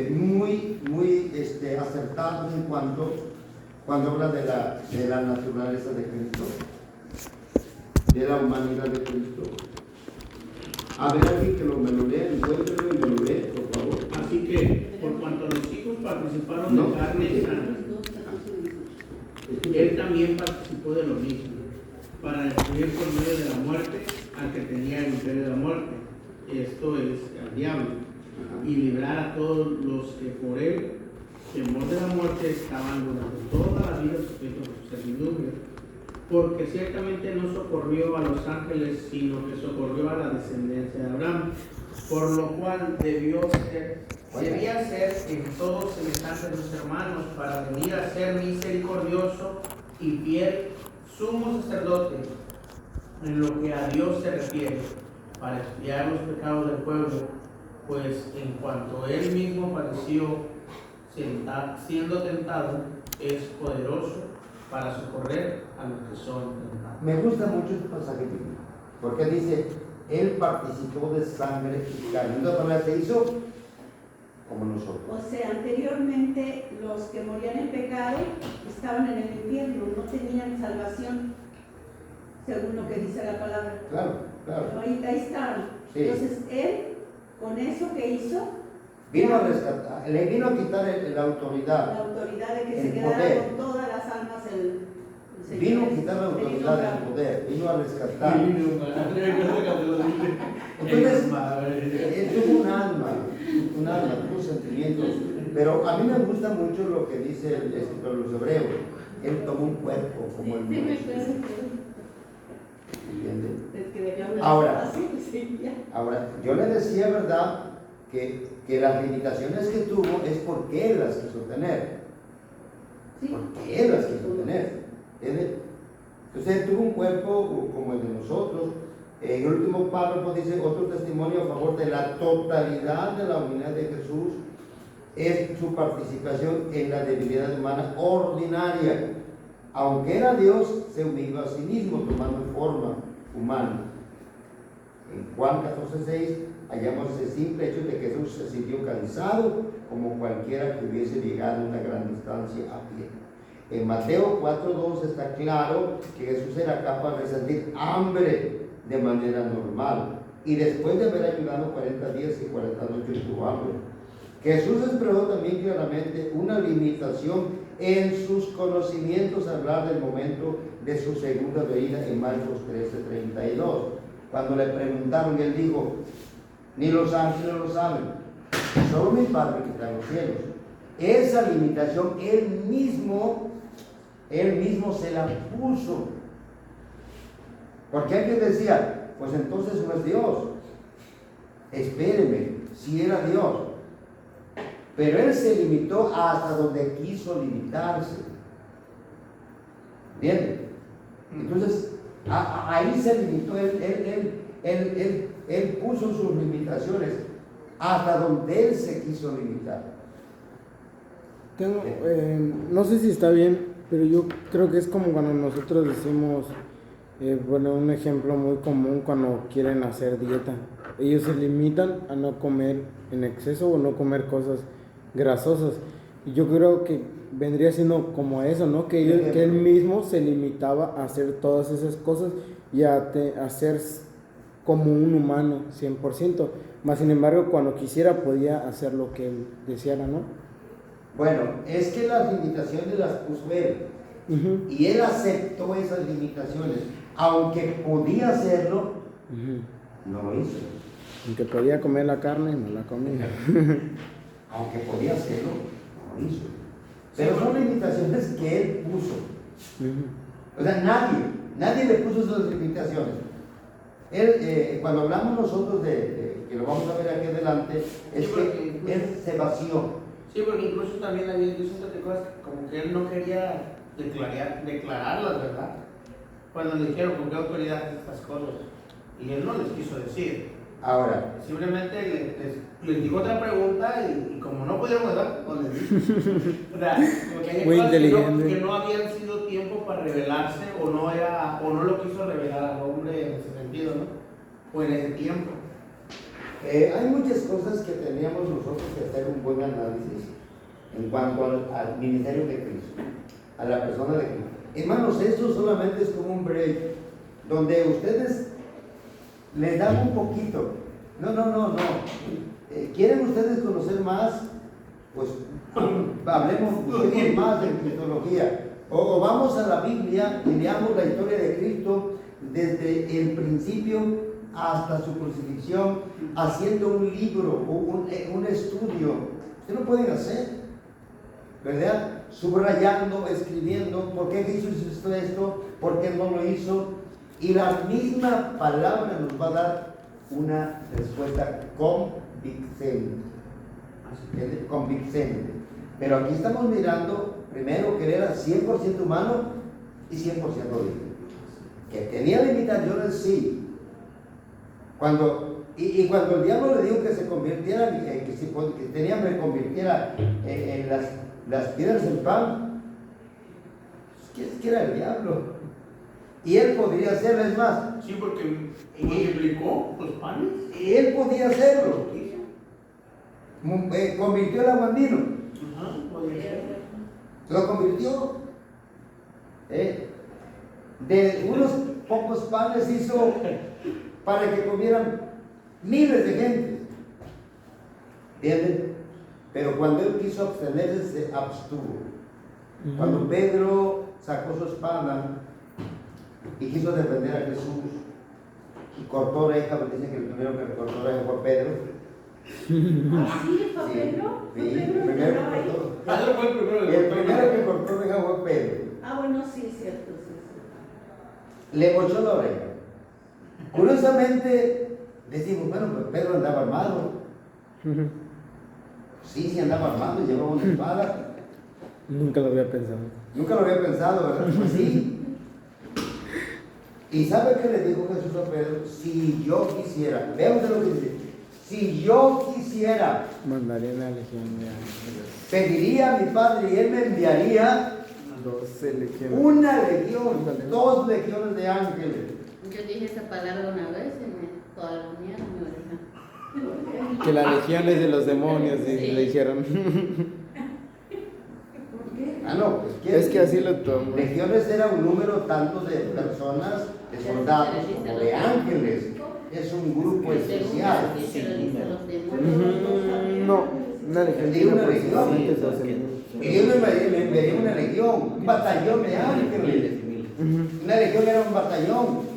muy acertados en cuando habla de la naturaleza de Cristo, de la humanidad de Cristo. A ver, alguien que me lo lea, encuéntrelo y me lo lee, por favor. Así que, por cuanto los hijos participaron de carne y sangre, él también participó de lo mismo, para destruir por medio de la muerte al que tenía el imperio de la muerte, esto es, al diablo, y librar a todos los que por él, temor de la muerte, estaban durante toda la vida sujetos a su servidumbre. Porque ciertamente no socorrió a los ángeles, sino que socorrió a la descendencia de Abraham, por lo cual debía ser en todos semejante a sus hermanos, para venir a ser misericordioso y fiel sumo sacerdote en lo que a Dios se refiere, para expiar los pecados del pueblo, pues en cuanto él mismo padeció siendo tentado, es poderoso para socorrer a los que son tentados. Me gusta mucho este pasaje bíblico, porque dice, él participó de sangre y carne. De otra manera, se hizo como nosotros. O sea, anteriormente los que morían en pecado estaban en el infierno, no tenían salvación, según lo que dice la palabra. Claro. Pero ahí estaban. Sí. Entonces él, con eso que hizo, Vino a rescatar, le vino a quitar la autoridad. la autoridad de que El se quedara poder. con todas las almas el Señor. Vino a quitar la autoridad del poder, vino a rescatar. Entonces, él tuvo un alma, tuvo sentimientos. Pero a mí me gusta mucho lo que dice el escritor de los Hebreos. Él tomó un cuerpo como el nuestro. ¿Entienden? Ahora, yo le decía, ¿verdad?, que las limitaciones que tuvo es porque él las quiso tener. Porque él las quiso tener. ¿Entienden? Entonces él tuvo un cuerpo como el de nosotros. En el último párrafo dice otro testimonio a favor de la totalidad de la humanidad de Jesús es su participación en la debilidad humana ordinaria. Aunque era Dios, se humilló a sí mismo tomando forma humana. En Juan 14:6 hallamos ese simple hecho de que Jesús se sintió cansado como cualquiera que hubiese llegado una gran distancia a pie. En Mateo 4:2 está claro que Jesús era capaz de sentir hambre de manera normal y después de haber ayunado 40 días y 40 noches tuvo hambre. Jesús expresó también claramente una limitación en sus conocimientos al hablar del momento de su segunda venida en Marcos 13:32. Cuando le preguntaron, él dijo: ni los ángeles lo saben, solo mi Padre que está en los cielos. Esa limitación él mismo se la puso. Porque alguien decía, pues entonces no es Dios. Espéreme, si era Dios. Pero él se limitó hasta donde quiso limitarse. ¿Entienden? Entonces, ahí se limitó, él puso sus limitaciones hasta donde él se quiso limitar. No sé si está bien, pero yo creo que es como cuando nosotros decimos, bueno, un ejemplo muy común cuando quieren hacer dieta. Ellos se limitan a no comer en exceso o no comer cosas grasosas. Y yo creo que vendría siendo como eso, ¿no? Que él mismo se limitaba a hacer todas esas cosas y a ser como un humano 100%. Más sin embargo, cuando quisiera podía hacer lo que él deseara, ¿no? Bueno, es que las limitaciones las puso él. Y él aceptó esas limitaciones. Aunque podía hacerlo, no lo hizo. Aunque podía comer la carne, no la comía. Aunque podía hacerlo, no lo hizo. Pero son limitaciones que él puso. O sea, nadie le puso esas limitaciones. Él, cuando hablamos nosotros que lo vamos a ver aquí adelante, es que él se vació. Sí, porque incluso también había dicho de cosas como que él no quería declararlas, ¿verdad? Cuando le dijeron con qué autoridad haces estas cosas. Y él no les quiso decir. Ahora, simplemente les dijo otra pregunta y como no pudieron hablar, no les dijo. O sea, como que hay muy cosas inteligente. que no habían sido tiempo para revelarse o no lo quiso revelar al hombre en ese sentido, ¿no? O en ese tiempo. hay muchas cosas que teníamos nosotros que hacer un buen análisis en cuanto al ministerio de Cristo, a la persona de Cristo. Hermanos, esto solamente es como un break, donde ustedes les dan un poquito. No. ¿Quieren ustedes conocer más? Pues busquemos más de cristología. O vamos a la Biblia y leamos la historia de Cristo desde el principio hasta su crucifixión, haciendo un libro o un estudio. Ustedes lo pueden hacer, ¿verdad? Subrayando, escribiendo, ¿por qué hizo esto? ¿Por qué no lo hizo? Y la misma palabra nos va a dar una respuesta convincente. Pero aquí estamos mirando, primero, que él era 100% humano y 100% divino. Que tenía limitaciones, sí. Cuando el diablo le dijo que se convirtiera, que tenía que convirtiera en las piedras en pan, ¿qué era el diablo? Y él podría hacerlo, es más. Sí, porque multiplicó los panes. Y él podía hacerlo. Convirtió el agua en vino. Podría ser. Lo convirtió. De unos pocos panes hizo para que comieran miles de gente. ¿Entienden? Pero cuando él quiso abstenerse, se abstuvo. Cuando Pedro sacó su espada y quiso defender a Jesús y cortó oreja, porque dicen que el primero que cortó oreja fue Pedro. ¿Ah, sí? ¿Fue Pedro? Sí, ¿Fue Pedro el que primero estaba ahí? el primero que cortó oreja fue Pedro. Ah, bueno, sí, es cierto, sí. Le mochó la oreja. Curiosamente, decimos, bueno, pues Pedro andaba armado. Sí, andaba armado y llevaba una espada. Nunca lo había pensado. Nunca lo había pensado, ¿verdad? Pues sí. ¿Y sabe qué le dijo Jesús a Pedro? Si yo quisiera, vean lo que dice, si yo quisiera, Mandaría una legión de ángeles. pediría a mi Padre y Él me enviaría 12 legiones. una legión, 2 legiones de ángeles. Yo dije esa palabra una vez y me palmonearon mi oreja. Que la legión es de los demonios, y Sí. le dijeron. No, pues ¿quién? Es que así lo tomo. Legiones era un número tanto de personas, de soldados, como de ángeles. Es un grupo especial. Sí, se lo dice a los demonios. No, una legión Digo una tiene legión. aproximadamente 12,000. Y Dios me enviaría una legión, un batallón de ángeles. Una legión era un batallón.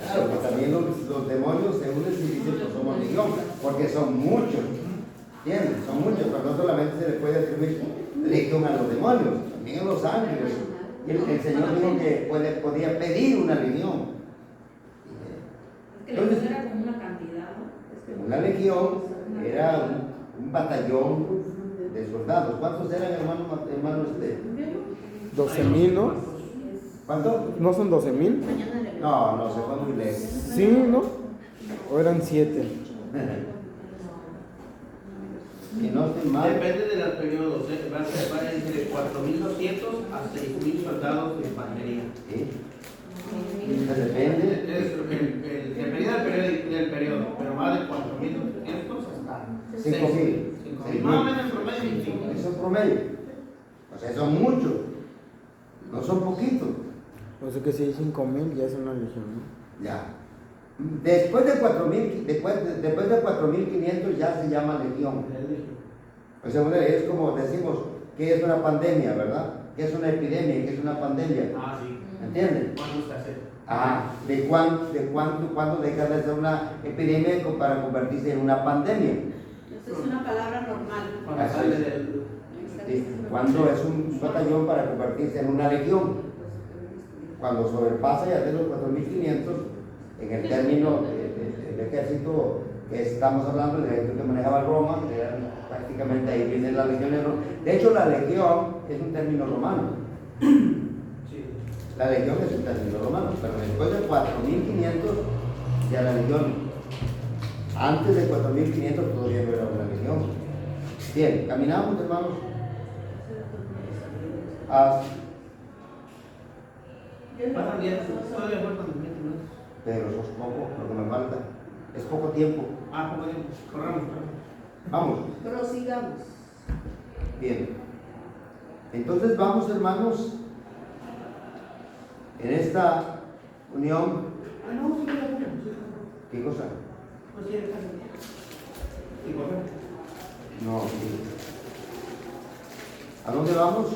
Claro, pues también los demonios se unen y dicen que somos legión, porque son muchos. ¿Entiendes? Son muchos, pero no solamente se le puede atribuir legión a los demonios, también a los ángeles. El Señor dijo que podía pedir una legión. Es que legión era como una cantidad, ¿no? Una legión era un batallón de soldados. ¿Cuántos eran, hermanos? 12,000, ¿no? ¿Cuánto? ¿No son 12,000? Mañana le No, se fue muy lejos. Sí, ¿no? ¿O eran 7? Si no estoy mal. Depende de los periodos, va entre 4.200 a 6.000 soldados de infantería. ¿Sí? Depende. Depende del periodo, pero va de 4.200 hasta 5,000. 5.000. Más o menos en promedio. 5.000. Eso es promedio. O sea, son muchos. No son poquitos. O sea que si hay 5,000 ya es una legión, ¿no? Ya. Después de 4.500 ya se llama legión. O sea, es como decimos que es una pandemia, ¿verdad? Que es una epidemia, que es una pandemia. Ah, sí. ¿Entienden? ¿Cuándo se hace? ¿Cuándo deja de ser una epidemia para convertirse en una pandemia? Esa es una palabra normal. Cuando sale del... ¿Cuándo es un batallón para convertirse en una legión? Cuando sobrepasa ya de los 4.500 en el término del ejército que estamos hablando, del ejército que manejaba Roma, que era prácticamente ahí viene la legión de Roma. De hecho, la legión es un término romano. La legión es un término romano, pero después de 4.500 ya la legión. Antes de 4.500 todavía no era una legión. Bien, caminamos, hermanos. Pasan 10, todavía faltan 20 minutos. Pero eso es poco, lo que me falta. Es poco tiempo. Ah, poco tiempo. Corramos. Vamos. Prosigamos. Bien. Entonces vamos, hermanos, en esta unión. Ah, no, sí, ¿Qué cosa? pues sí, y corremos. No, sí. ¿A dónde vamos?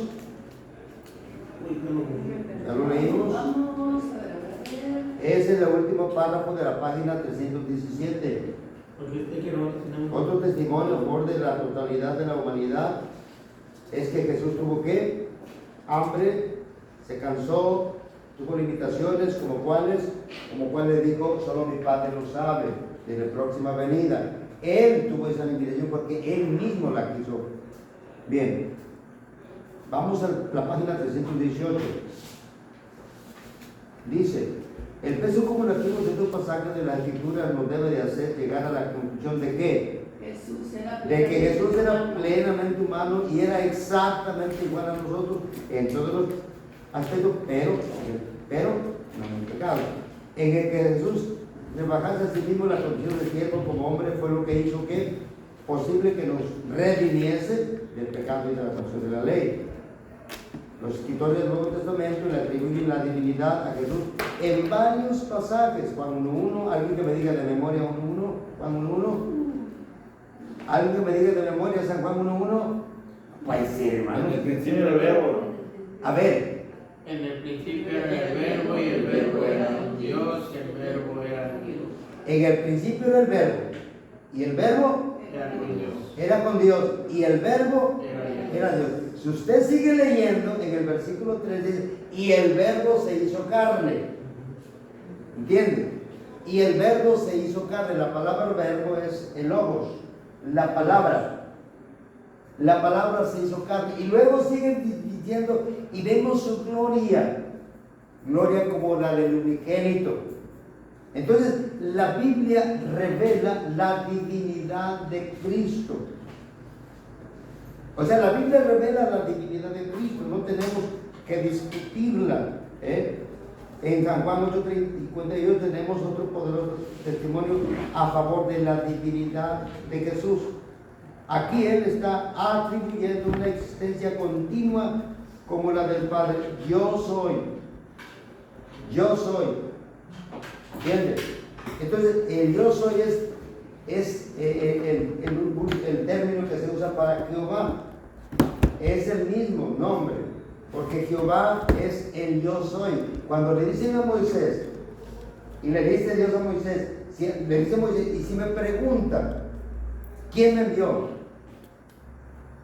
¿Ya lo leímos? Vamos a ver. Ese es el último párrafo de la página 317. Porque es que no tenemos... Otro testimonio a favor de la totalidad de la humanidad es que Jesús tuvo ¿qué? Hambre, se cansó, tuvo limitaciones como cuáles dijo, solo mi Padre lo sabe, de la próxima venida. Él tuvo esa limitación porque Él mismo la quiso. Bien, vamos a la página 318. Dice, el peso acumulativo de estos pasajes de la Escritura nos debe de hacer llegar a la conclusión de ¿qué? De que Jesús era plenamente humano y era exactamente igual a nosotros en todos los aspectos, pero no en pecado. En el que Jesús rebajase a sí mismo la condición de siervo como hombre fue lo que hizo que posible que nos redimiese del pecado y de la sanción de la ley. Los escritores del Nuevo Testamento le atribuyen la divinidad a Jesús en varios pasajes. Juan 1.1, alguien que me diga de memoria Juan 1.1, alguien que me diga de memoria San Juan 1.1, puede ser, hermano. En el principio del verbo. A ver. En el principio era el verbo y el verbo era Dios y el verbo era Dios. En el principio era el verbo y el verbo Era con Dios. era con Dios y el verbo Era Dios. era Dios. Si usted sigue leyendo en el versículo 3 dice, y el verbo se hizo carne. ¿Entiende? Y el verbo se hizo carne. La palabra verbo es el logos. La palabra se hizo carne. Y luego siguen diciendo, y vemos su gloria. Gloria como la del unigénito. Entonces, la Biblia revela la divinidad de Cristo. O sea, la Biblia revela la divinidad de Cristo, no tenemos que discutirla. En San Juan 8:52 tenemos otro poderoso testimonio a favor de la divinidad de Jesús. Aquí Él está atribuyendo una existencia continua como la del Padre. Yo soy. ¿Entiendes? Entonces, el yo soy es el término que se usa para Jehová. Es el mismo nombre, porque Jehová es el yo soy. Cuando le dicen a Moisés, y le dice Dios a Moisés, le dice a Moisés, y si me preguntan, ¿quién me envió?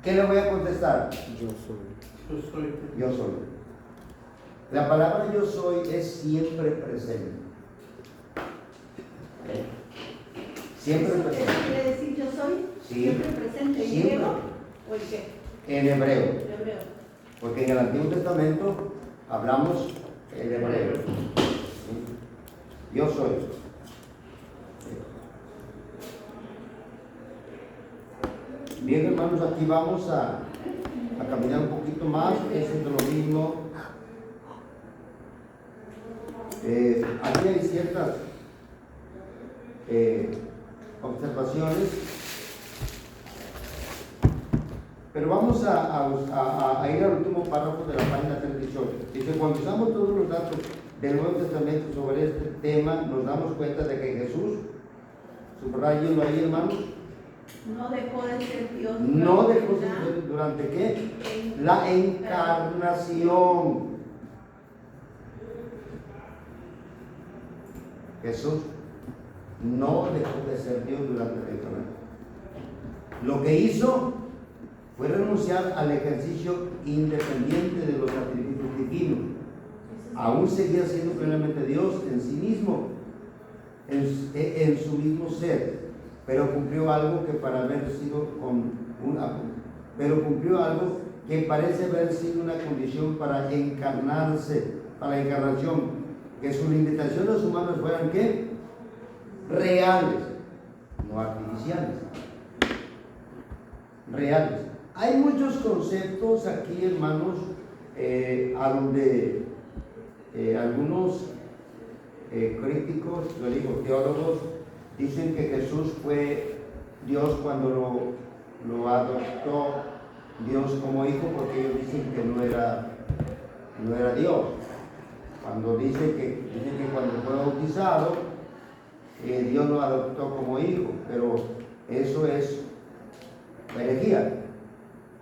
¿Qué le voy a contestar? Yo soy. Yo soy. Yo soy. La palabra yo soy es siempre presente. Siempre ¿Eso presente. quiere decir yo soy? Sí. ¿Siempre presente en Siempre. griego o en qué? En hebreo. En hebreo. Porque en el Antiguo Testamento hablamos el hebreo. Yo soy. Bien, hermanos, aquí vamos a caminar un poquito más, es lo mismo. Aquí hay ciertas observaciones, pero vamos a ir al último párrafo de la página 38. Dice, cuando usamos todos los datos del Nuevo Testamento sobre este tema, nos damos cuenta de que Jesús, subrayenlo ahí, hermanos, No dejó de ser Dios. no dejó de ser, ¿durante qué? La encarnación. Jesús no dejó de ser Dios durante la encarnación. Lo que hizo fue renunciar al ejercicio independiente de los atributos divinos. Aún seguía siendo plenamente Dios en sí mismo, en su mismo ser, pero cumplió algo que parece haber sido una condición para encarnarse, para la encarnación, que sus limitaciones humanas fueran ¿qué? Reales, no artificiales, reales. Hay muchos conceptos aquí, hermanos, a donde algunos críticos, yo digo teólogos, dicen que Jesús fue Dios cuando lo adoptó Dios como hijo, porque ellos dicen que no era Dios. Cuando dicen que cuando fue bautizado, Dios lo adoptó como hijo, pero eso es herejía.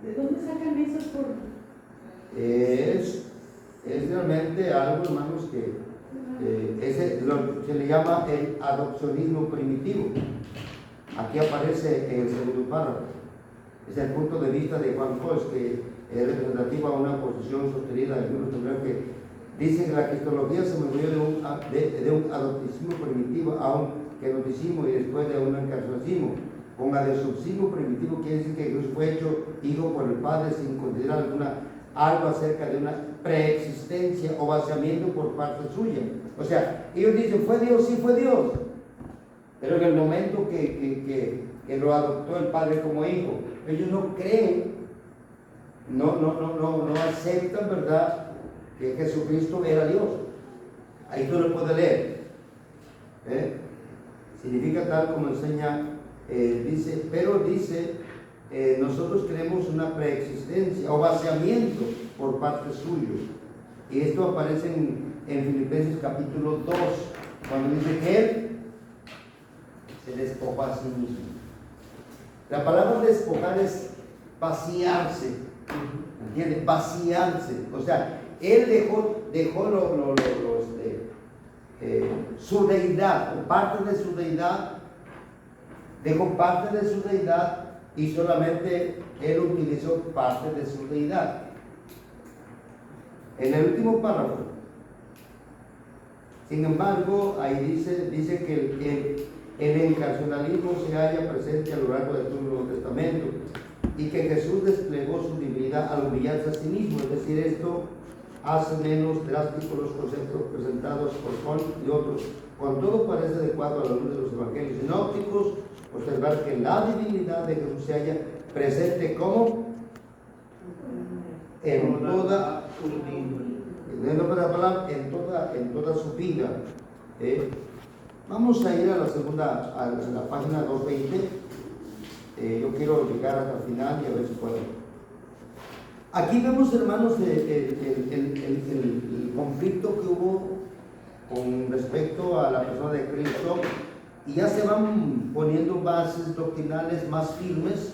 ¿De dónde sacan esos por? Es realmente algo, hermanos, que se le llama el adopcionismo primitivo. Aquí aparece en el segundo párrafo. Es el punto de vista de Juan Fox, que es representativo a una posición sostenida de algunos teólogos que dicen que la cristología se movió de un adopticismo primitivo a un genoticismo y después de un encarnacionismo. Con adopticismo primitivo quiere decir que Jesús fue hecho hijo por el Padre sin considerar algo acerca de una preexistencia o vaciamiento por parte suya. O sea, ellos dicen, ¿fue Dios? Sí fue Dios. Pero en el momento que lo adoptó el Padre como hijo, ellos no creen, no aceptan, ¿verdad?, que Jesucristo era Dios. Ahí tú lo puedes leer. Significa tal como enseña, dice, nosotros creemos una preexistencia o vaciamiento por parte suyo. Y esto aparece en Filipenses capítulo 2, cuando dice que Él se despojó a sí mismo. La palabra despojar es vaciarse, ¿entiendes? Vaciarse. O sea, Él dejó su deidad, o parte de su deidad, dejó parte de su deidad y solamente Él utilizó parte de su deidad. En el último párrafo, sin embargo, ahí dice que el encarnacionalismo se halla presente a lo largo de todo el Nuevo Testamento y que Jesús desplegó su divinidad al humillarse a sí mismo. Es decir, esto hace menos drásticos los conceptos presentados por Juan y otros. Con todo parece adecuado a la luz de los evangelios sinópticos observar que la divinidad de Jesús se halla presente como en toda su vida. Vamos a ir a la página 220. Yo quiero llegar hasta el final y a ver si puedo. Aquí vemos, hermanos, el conflicto que hubo con respecto a la persona de Cristo, y ya se van poniendo bases doctrinales más firmes,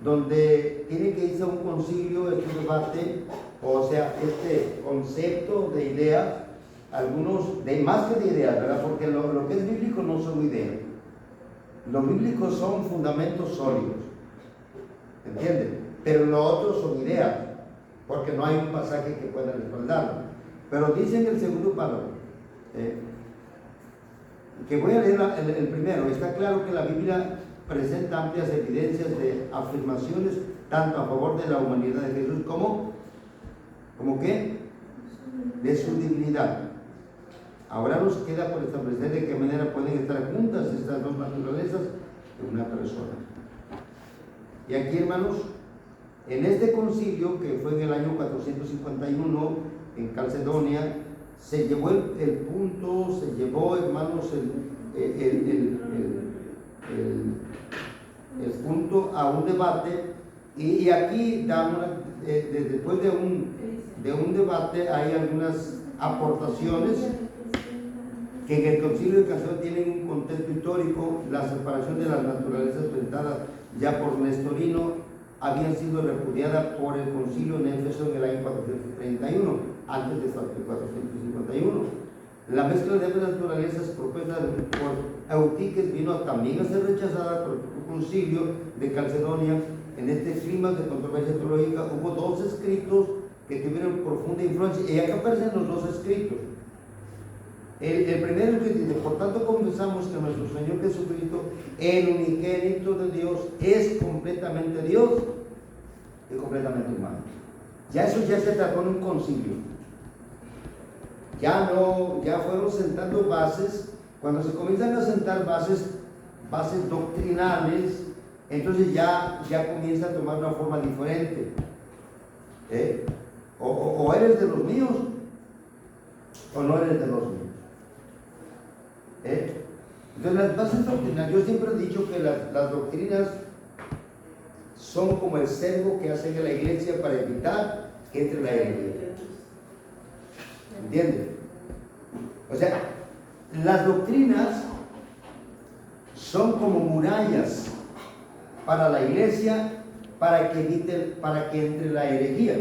donde tiene que irse a un concilio, este debate, o sea, este concepto de ideas, algunos de más que de ideas, ¿verdad? Porque lo que es bíblico no son ideas. Los bíblicos son fundamentos sólidos, ¿entienden? Pero lo otro son ideas, porque no hay un pasaje que pueda respaldarlo. Pero dice en el segundo párrafo, que voy a leer el primero. Está claro que la Biblia presenta amplias evidencias de afirmaciones tanto a favor de la humanidad de Jesús como ¿qué? de su divinidad. Ahora nos queda por establecer de qué manera pueden estar juntas estas dos naturalezas de una persona. Y aquí, hermanos, en este concilio, que fue en el año 451 en Calcedonia, se llevó el punto, se llevó, hermanos, el punto a un debate, y aquí después de un debate hay algunas aportaciones que en el concilio de Calcedonia tienen un contexto histórico. La separación de las naturalezas presentadas ya por Nestorino habían sido repudiadas por el concilio en Éfeso en el año 431, antes de 451. La mezcla de ambas naturalezas propuesta por Eutiques vino también a ser rechazada por el concilio de Calcedonia. En este clima de controversia teológica hubo dos escritos que tuvieron profunda influencia, y acá aparecen los dos escritos. El primero que dice: por tanto confesamos que nuestro Señor Jesucristo, el unigénito de Dios, es completamente Dios y completamente humano. Ya eso ya se trató en un concilio. Ya fueron sentando bases. Cuando se comienzan a sentar bases doctrinales, entonces ya comienza a tomar una forma diferente. O eres de los míos o no eres de los míos. Entonces las bases doctrinales, yo siempre he dicho que las doctrinas son como el cerco que hacen en la iglesia para evitar que entre la herejía. ¿Entiendes? O sea, las doctrinas son como murallas para la iglesia, para que entre la herejía.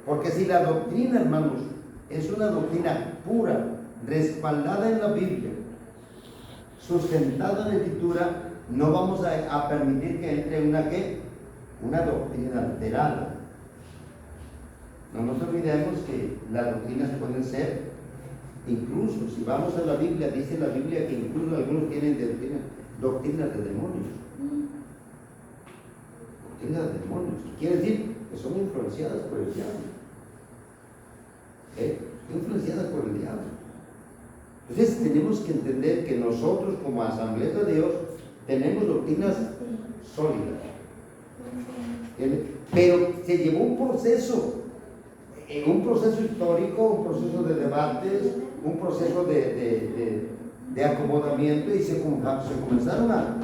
Porque si la doctrina, hermanos, es una doctrina pura, respaldada en la Biblia, sustentada en la Escritura, no vamos a permitir que entre una doctrina alterada. No nos olvidemos que las doctrinas pueden ser, incluso si vamos a la Biblia, dice la Biblia que incluso algunos tienen doctrinas de demonios. Doctrinas de demonios. Quiere decir que son influenciadas por el diablo. Influenciadas por el diablo. Entonces tenemos que entender que nosotros como Asamblea de Dios tenemos doctrinas sólidas. Pero se llevó un proceso histórico, un proceso de debates, un proceso de acomodamiento, y se comenzaron a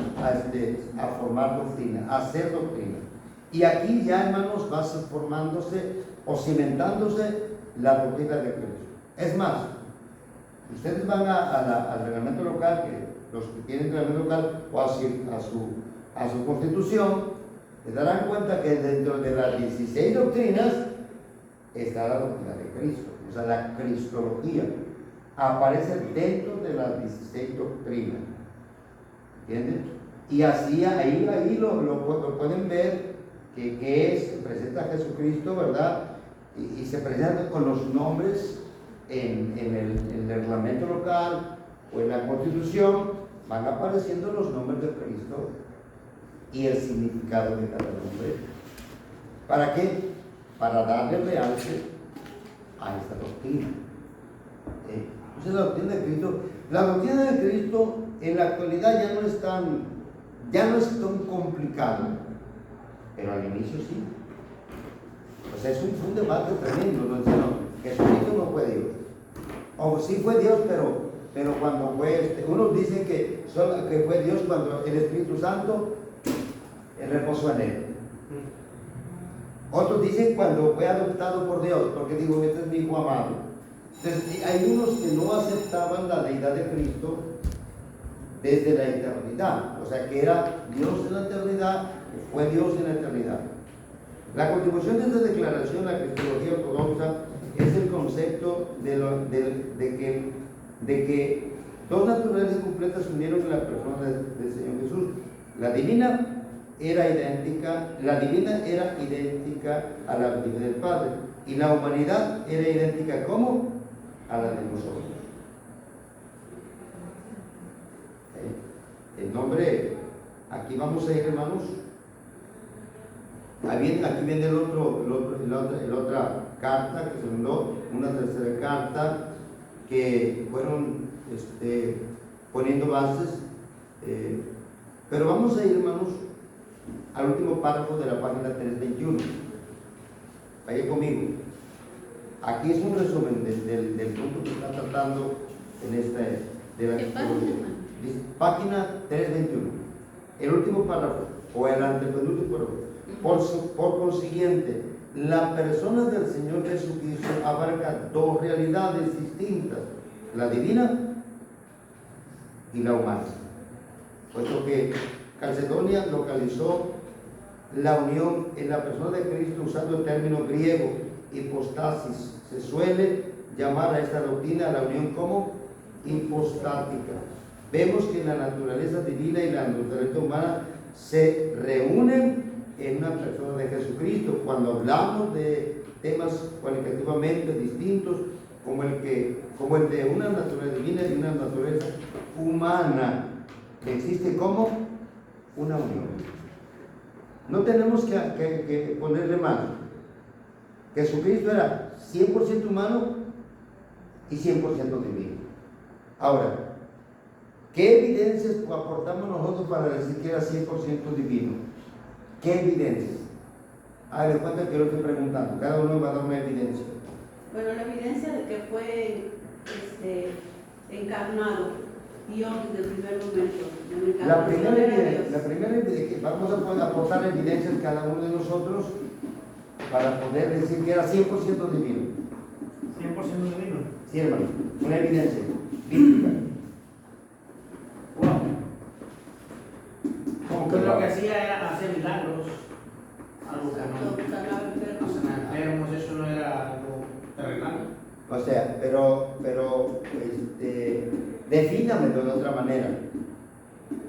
formar doctrina, a hacer doctrina. Y aquí ya, hermanos, va formándose o cimentándose la doctrina de Cristo. Es más, ustedes van al reglamento local, que los que tienen reglamento local, o a su constitución, se darán cuenta que dentro de las 16 doctrinas está la doctrina de Cristo, o sea, la cristología aparece dentro de las 16 doctrinas. ¿Entienden? Y así ahí lo pueden ver que presenta a Jesucristo, ¿verdad? Y se presenta con los nombres en el reglamento local o en la constitución, van apareciendo los nombres de Cristo y el significado de cada nombre. ¿Para qué? Para darle realce a esta doctrina. Entonces la doctrina de Cristo en la actualidad ya no es tan complicado, pero al inicio sí. O sea, fue un debate tremendo, ¿no? Jesucristo no fue Dios. O sí fue Dios, pero cuando fue, unos dicen que fue Dios cuando el Espíritu Santo reposó en él. Otros dicen cuando fue adoptado por Dios, porque digo, este es mi hijo amado. Entonces, hay unos que no aceptaban la deidad de Cristo desde la eternidad, o sea, que era Dios en la eternidad, que fue Dios en la eternidad. La contribución de esta declaración, la cristología ortodoxa, es el concepto de que dos naturalezas completas se unieron en la persona del Señor Jesús. La divina era idéntica a la divinidad del Padre, y la humanidad era idéntica ¿cómo? A la de nosotros. El nombre, aquí vamos a ir, hermanos. Aquí viene el otra carta que se mandó, una tercera carta que fueron poniendo bases, pero vamos a ir, hermanos, al último párrafo de la página 321. Vaya conmigo. Aquí es un resumen del punto que está tratando en esta de la ¿Qué psicología. página? Dice, página 321. El último párrafo, o el antepenúltimo párrafo. Por consiguiente, la persona del Señor Jesucristo abarca dos realidades distintas, la divina y la humana. Puesto que Calcedonia localizó la unión en la persona de Cristo usando el término griego hipostasis. Se suele llamar a esta doctrina la unión como hipostática. Vemos que la naturaleza divina y la naturaleza humana se reúnen en una persona de Jesucristo. Cuando hablamos de temas cualitativamente distintos, como el de una naturaleza divina y una naturaleza humana, que existe como una unión. No tenemos que ponerle más. Jesucristo era 100% humano y 100% divino. Ahora, ¿qué evidencias aportamos nosotros para decir que era 100% divino? ¿Qué evidencias? A ver, ¿cuánto que lo estoy preguntando? Cada uno va a dar una evidencia. Bueno, la evidencia de que fue encarnado Dios desde el primer momento. La primera evidencia, que vamos a poder aportar evidencias cada uno de nosotros para poder decir que era 100% divino. 100% divino. Sí, hermano, una evidencia bíblica. Wow. ¿Cómo Pues que lo no? que hacía era hacer milagros. Algo que no. Sanaba enfermos. Enfermos, eso no era algo terrenal. O sea, pero defínamelo de otra manera.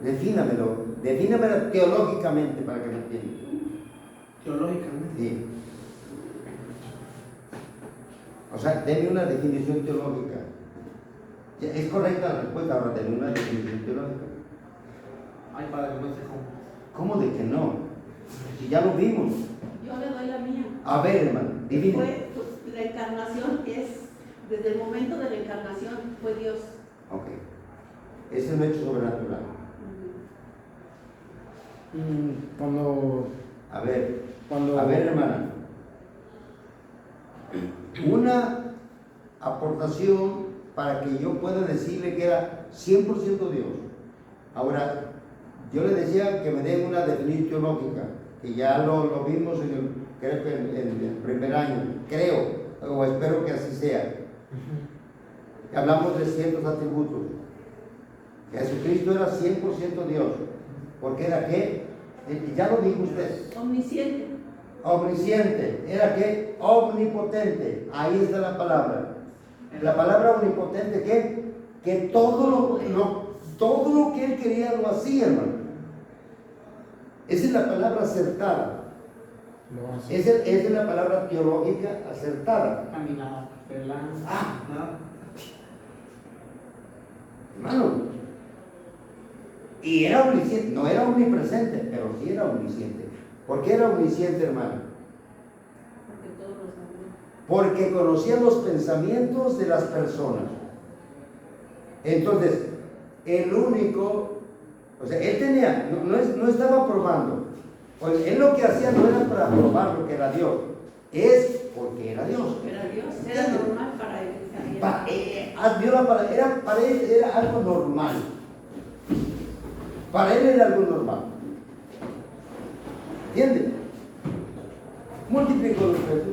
Defínamelo teológicamente para que me entiendan. Teológicamente. Sí. O sea, denme una definición teológica. ¿Es correcta la respuesta? Ahora, denme una definición teológica. Ay, padre, no sé cómo. ¿Cómo de que no? Si ya lo vimos. Yo le doy la mía. A ver, hermano, divina. Fue, pues, la encarnación es, desde el momento de la encarnación, fue Dios. Ok. Es un hecho sobrenatural. A ver, hermana. Una aportación para que yo pueda decirle que era 100% Dios. Ahora, yo le decía que me den una definición teológica, que ya lo vimos creo que en el primer año, creo, o espero que así sea. Hablamos de ciertos atributos. Jesucristo era 100% Dios, porque era ¿qué? Ya lo dijo usted. Omnisciente. Omnisciente. ¿Era qué? Omnipotente. Ahí está la palabra. La palabra omnipotente, ¿qué? Que todo lo que él quería lo hacía, hermano. Esa es la palabra acertada. Esa es la palabra teológica acertada. Caminaba, ¿verdad? Hermano. Y era omnisciente, no era omnipresente, pero sí era omnisciente. ¿Por qué era omnisciente, hermano? Porque todos lo sabían. Porque conocía los pensamientos de las personas. Entonces, el único, o sea, él tenía, no estaba probando. Pues él lo que hacía no era para probar lo que era Dios, es porque era Dios. Era Dios, era normal para él. Para él era algo normal. Para él era algo normal. ¿Entiendes? Multiplicó los peces,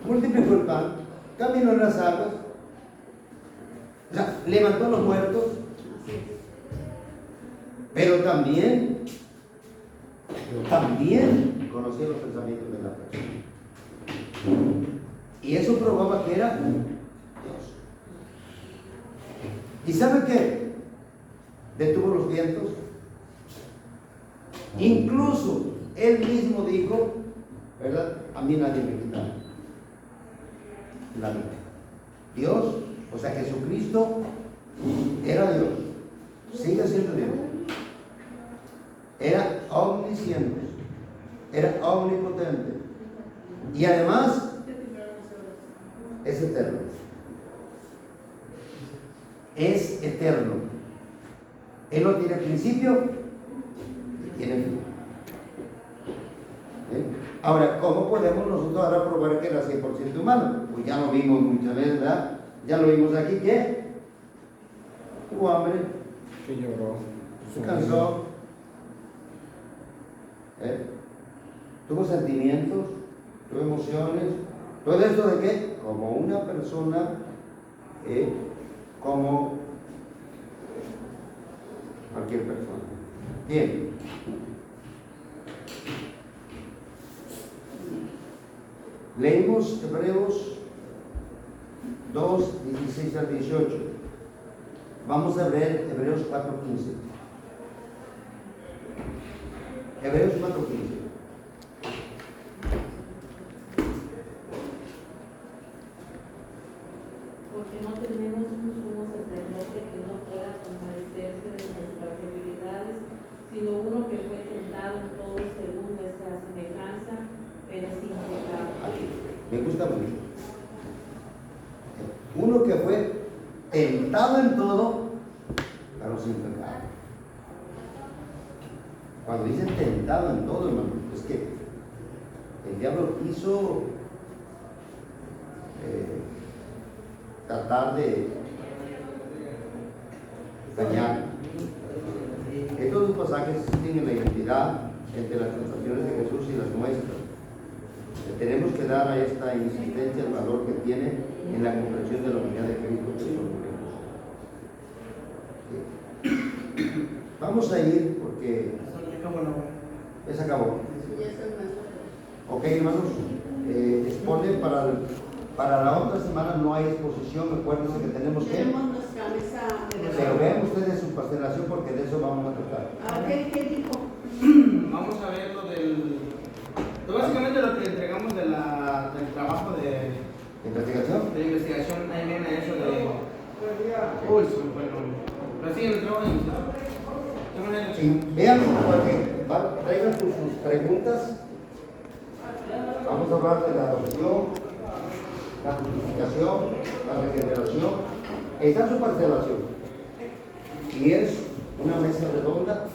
multiplicó el pan, caminó en las aguas, o sea, levantó a los muertos, pero también conocía los pensamientos de la persona. Y eso probaba que era Dios. ¿Y sabe qué? Detuvo los vientos. Incluso él mismo dijo, ¿verdad? A mí nadie me quita la vida. Dios, o sea, Jesucristo era Dios, sigue siendo Dios. Era omnisciente, era omnipotente. Y además Él no tiene principio, ni tiene fin. Ahora, ¿cómo podemos nosotros ahora probar que era 100% humano? Pues ya lo vimos muchas veces, ¿verdad? Ya lo vimos aquí, ¿qué? Tuvo hambre, Que lloró. se cansó, tuvo sentimientos, tuvo emociones. ¿Todo esto de qué? Como una persona, como cualquier persona. Bien. Leímos Hebreos 2, 16 al 18. Vamos a ver Hebreos 4, 15. Hebreos 4, 15. Porque no tenemos un sumo sacerdote que no pueda compadecerse de nuestras debilidades, sino uno que fue tentado en todo según nuestra semejanza, pero sin pecado. Me gusta mucho. Uno que fue tentado en todo, pero sin pecado. Cuando dicen tentado en todo, hermano, es que el diablo quiso tratar de dañar. Estos dos pasajes tienen la identidad entre las tentaciones de Jesús y las nuestras. Le tenemos que dar a esta insistencia el valor que tiene en la comprensión de la unidad de Cristo que somos. Vamos a ir porque ya se acabó. Ok, hermanos, exponen para la otra semana no hay exposición, acuérdense que tenemos que... Tenemos nuestra mesa de Pero vean ustedes su parcelación porque de eso vamos a tratar. ¿Qué dijo? Vamos a ver lo del... Pues básicamente lo que le entregamos del trabajo de ¿Investigación? investigación, ahí viene eso de... Uy, se me fue el nombre. Pero sí, el trabajo de investigación. Sí, vean, porque traigan sus preguntas. Vamos a hablar de la adopción, la justificación, la regeneración. Está en su parcelación. Y es una mesa redonda